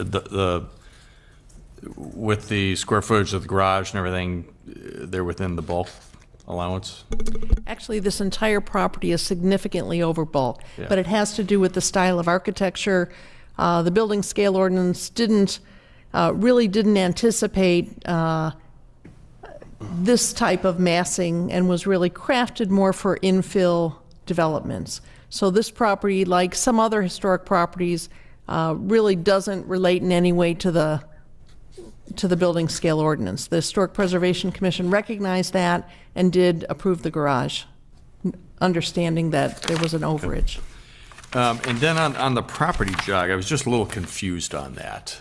With the square footage of the garage and everything, they're within the bulk allowance? Actually, this entire property is significantly over bulk, Yeah. but it has to do with the style of architecture. The building scale ordinance really didn't anticipate this type of massing and was really crafted more for infill developments. So this property, like some other historic properties, really doesn't relate in any way to the building scale ordinance. The Historic Preservation Commission recognized that and did approve the garage, understanding that there was an overage. And then on the property jog, I was just a little confused on that.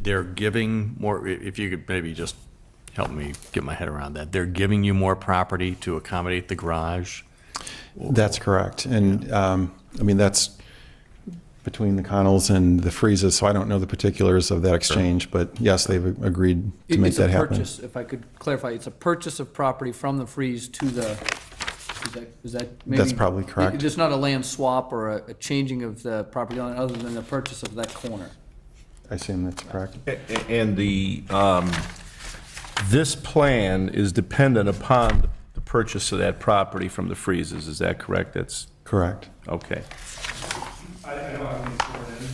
They're giving more, if you could maybe just help me get my head around that. They're giving you more property to accommodate the garage? That's correct. And, I mean, that's between the Connells and the Freezes, so I don't know the particulars of that exchange, but yes, they've agreed to make that happen. It's a purchase, if I could clarify, it's a purchase of property from the Freeze to the, is that maybe? That's probably correct. There's not a land swap or a changing of the property line other than the purchase of that corner. I assume that's correct. And this plan is dependent upon the purchase of that property from the Freezes, is that correct? That's Correct. okay. I don't have any sworn in.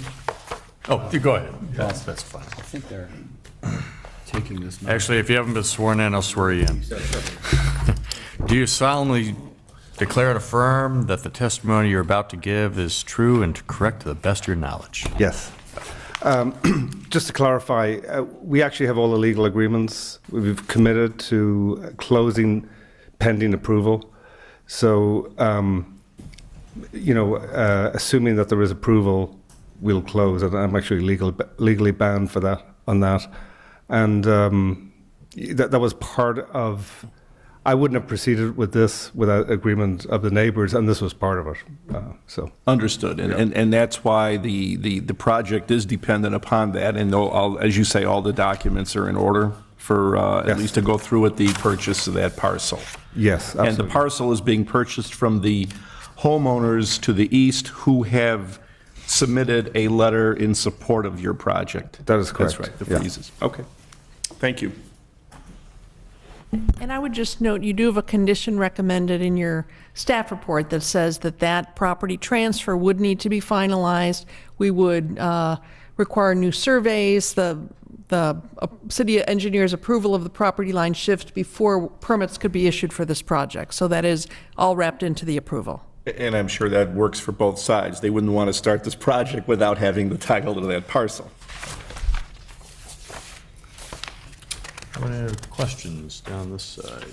Oh, you go ahead. That's fine. I think they're taking this. Actually, if you haven't been sworn in, I'll swear you in. Do you solemnly declare and affirm that the testimony you're about to give is true and correct to the best of your knowledge? Yes. Just to clarify, we actually have all the legal agreements. We've committed to closing pending approval. So, assuming that there is approval, we'll close. And I'm actually legally bound for that, on that. And that was part of, I wouldn't have proceeded with this without agreement of the neighbors, and this was part of it. So Understood, and that's why the project is dependent upon that, and as you say, all the documents are in order for at least to go through with the purchase of that parcel. Yes, absolutely. And the parcel is being purchased from the homeowners to the east who have submitted a letter in support of your project. That is correct. That's right, the Yeah. Freezes. Okay, thank you. And I would just note, you do have a condition recommended in your staff report that says that property transfer would need to be finalized. We would require new surveys, the city engineer's approval of the property line shift before permits could be issued for this project. So that is all wrapped into the approval. And I'm sure that works for both sides. They wouldn't want to start this project without having the title to that parcel. Any questions down this side?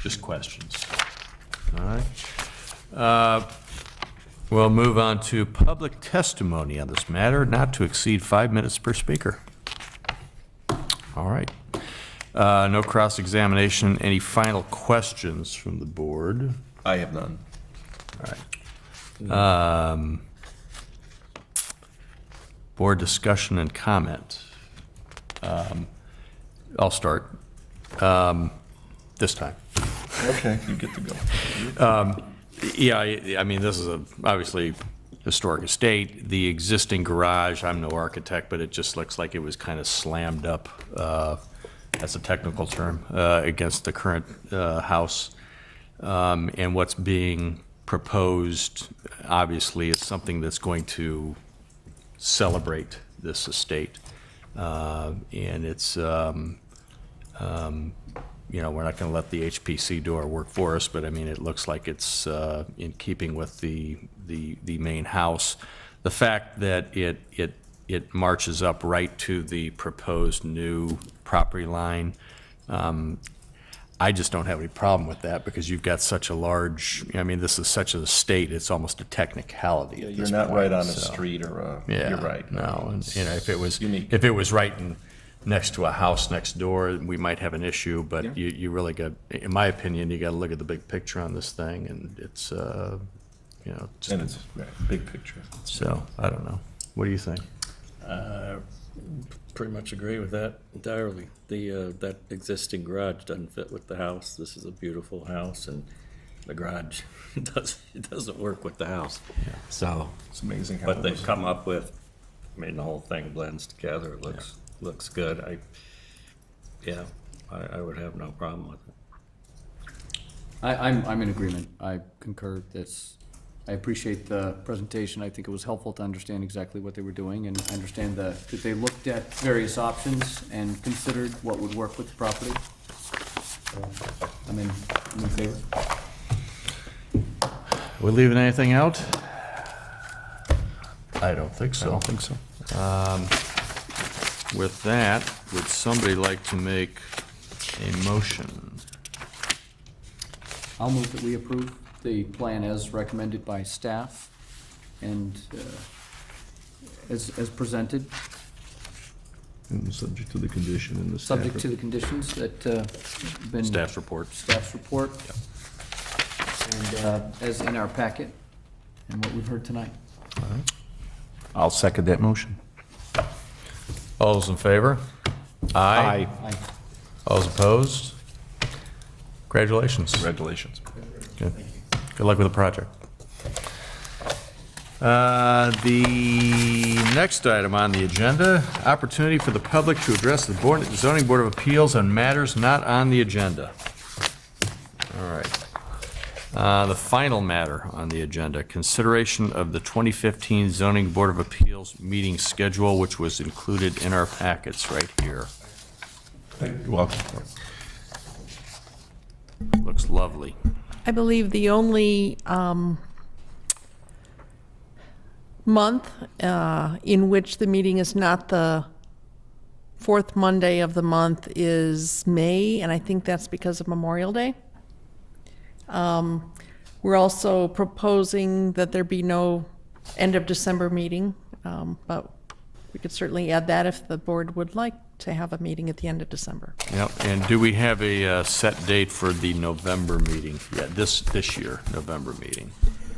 Just questions. All right. We'll move on to public testimony on this matter, not to exceed 5 minutes per speaker. All right. No cross-examination. Any final questions from the board? I have none. All right. Board discussion and comment. I'll start this time. Okay, you get to go. Yeah, I mean, this is obviously historic estate. The existing garage, I'm no architect, but it just looks like it was kind of slammed up, that's a technical term, against the current house. And what's being proposed, obviously, is something that's going to celebrate this estate. And it's, we're not going to let the HPC door work for us, but I mean, it looks like it's in keeping with the main house. The fact that it marches up right to the proposed new property line, I just don't have any problem with that because you've got such a large, I mean, this is such an estate, it's almost a technicality. At You're this not point, right on a so. street or a, Yeah, you're right. no, and, if it was unique. if it was right next to a house next door, we might have an issue. But you really got, in my opinion, you got to look at the big picture on this thing, and it's just, And it's big picture. so I don't know. What do you think? Pretty much agree with that entirely. That existing garage doesn't fit with the house. This is a beautiful house, and the garage doesn't work with the house. So It's amazing how what it they've was. come up with, I mean, the whole thing blends together. It looks good. I would have no problem with it. I'm in agreement. I concur. I appreciate the presentation. I think it was helpful to understand exactly what they were doing, and I understand that they looked at various options and considered what would work with the property. So, I'm in favor. We leaving anything out? I don't think so. I don't think so. With that, would somebody like to make a motion? I'll move that we approve the plan as recommended by staff and as presented, And subject to the condition in the staff. subject to the conditions that have been. Staff's report. Staff's report. And as in our packet and what we've heard tonight. I'll second that motion. All those in favor? Aye. Aye. All those opposed? Congratulations. Congratulations. Good. Good luck with the project. The next item on the agenda, opportunity for the public to address the Zoning Board of Appeals on matters not on the agenda. All right. The final matter on the agenda, consideration of the 2015 Zoning Board of Appeals meeting schedule, which was included in our packets right here. You're welcome. Looks lovely. I believe the only month in which the meeting is not the fourth Monday of the month is May, and I think that's because of Memorial Day. We're also proposing that there be no end of December meeting, but we could certainly add that if the board would like to have a meeting at the end of December. Yep, and do we have a set date for the November meeting? Yeah, this year, November meeting.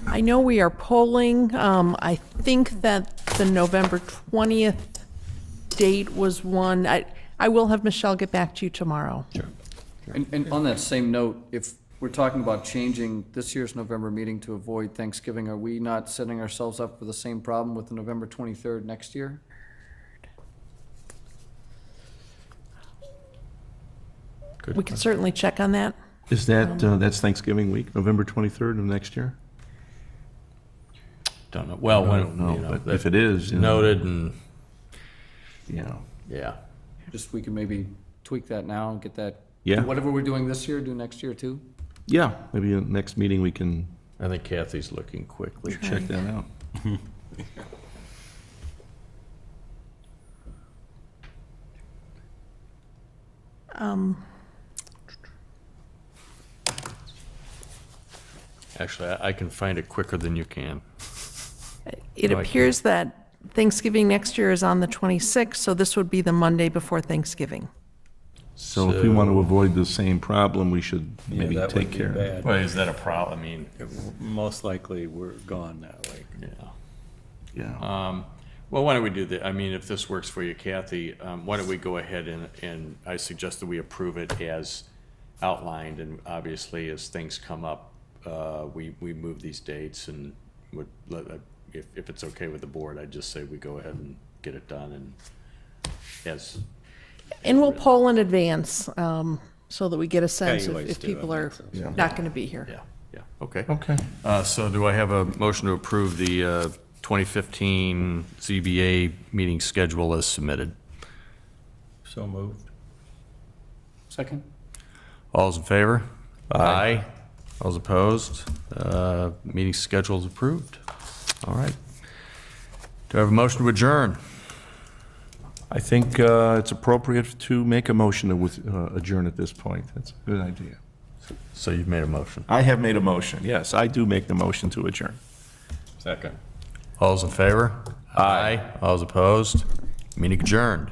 I know we are polling. I think that the November 20th date was one. I will have Michelle get back to you tomorrow. Sure. And on that same note, if we're talking about changing this year's November meeting to avoid Thanksgiving, are we not setting ourselves up for the same problem with the November 23rd next year? We can certainly check on that. Is that, that's Thanksgiving week, November 23rd of next year? Don't know. Well, I when, don't know, you know, but if it is, you know. noted and, Yeah. yeah. Just, we can maybe tweak that now and get that. Yeah. Whatever we're doing this year, do next year too? Yeah, maybe in the next meeting we can I think Kathy's looking quickly. check that out. Actually, I can find it quicker than you can. It No, I appears that Thanksgiving next year is on the 26th, so this would be the Monday before Thanksgiving. So if we want to avoid the same problem, we should Yeah, maybe that take would be care of it. bad. Well, is that a problem? I mean, Most likely, we're gone that week. yeah. Yeah. Well, why don't we do that? I mean, if this works for you, Kathy, why don't we go ahead and I suggest that we approve it as outlined, and obviously, as things come up, we move these dates, and would let, if it's okay with the board, I'd just say we go ahead and get it done, and as, And we'll poll in advance so that we get a sense you of always if do, people I are think so. not going to be here. yeah, okay. Okay. So do I have a motion to approve the 2015 ZBA meeting schedule as submitted? So moved. Second? All's in favor? Aye. All's opposed? Meeting schedule is approved. All right. Do I have a motion to adjourn? I think it's appropriate to make a motion to adjourn at this point. That's a good idea. So you've made a motion. I have made a motion, yes. I do make the motion to adjourn. Second. All's in favor? Aye. All's opposed? Meeting adjourned.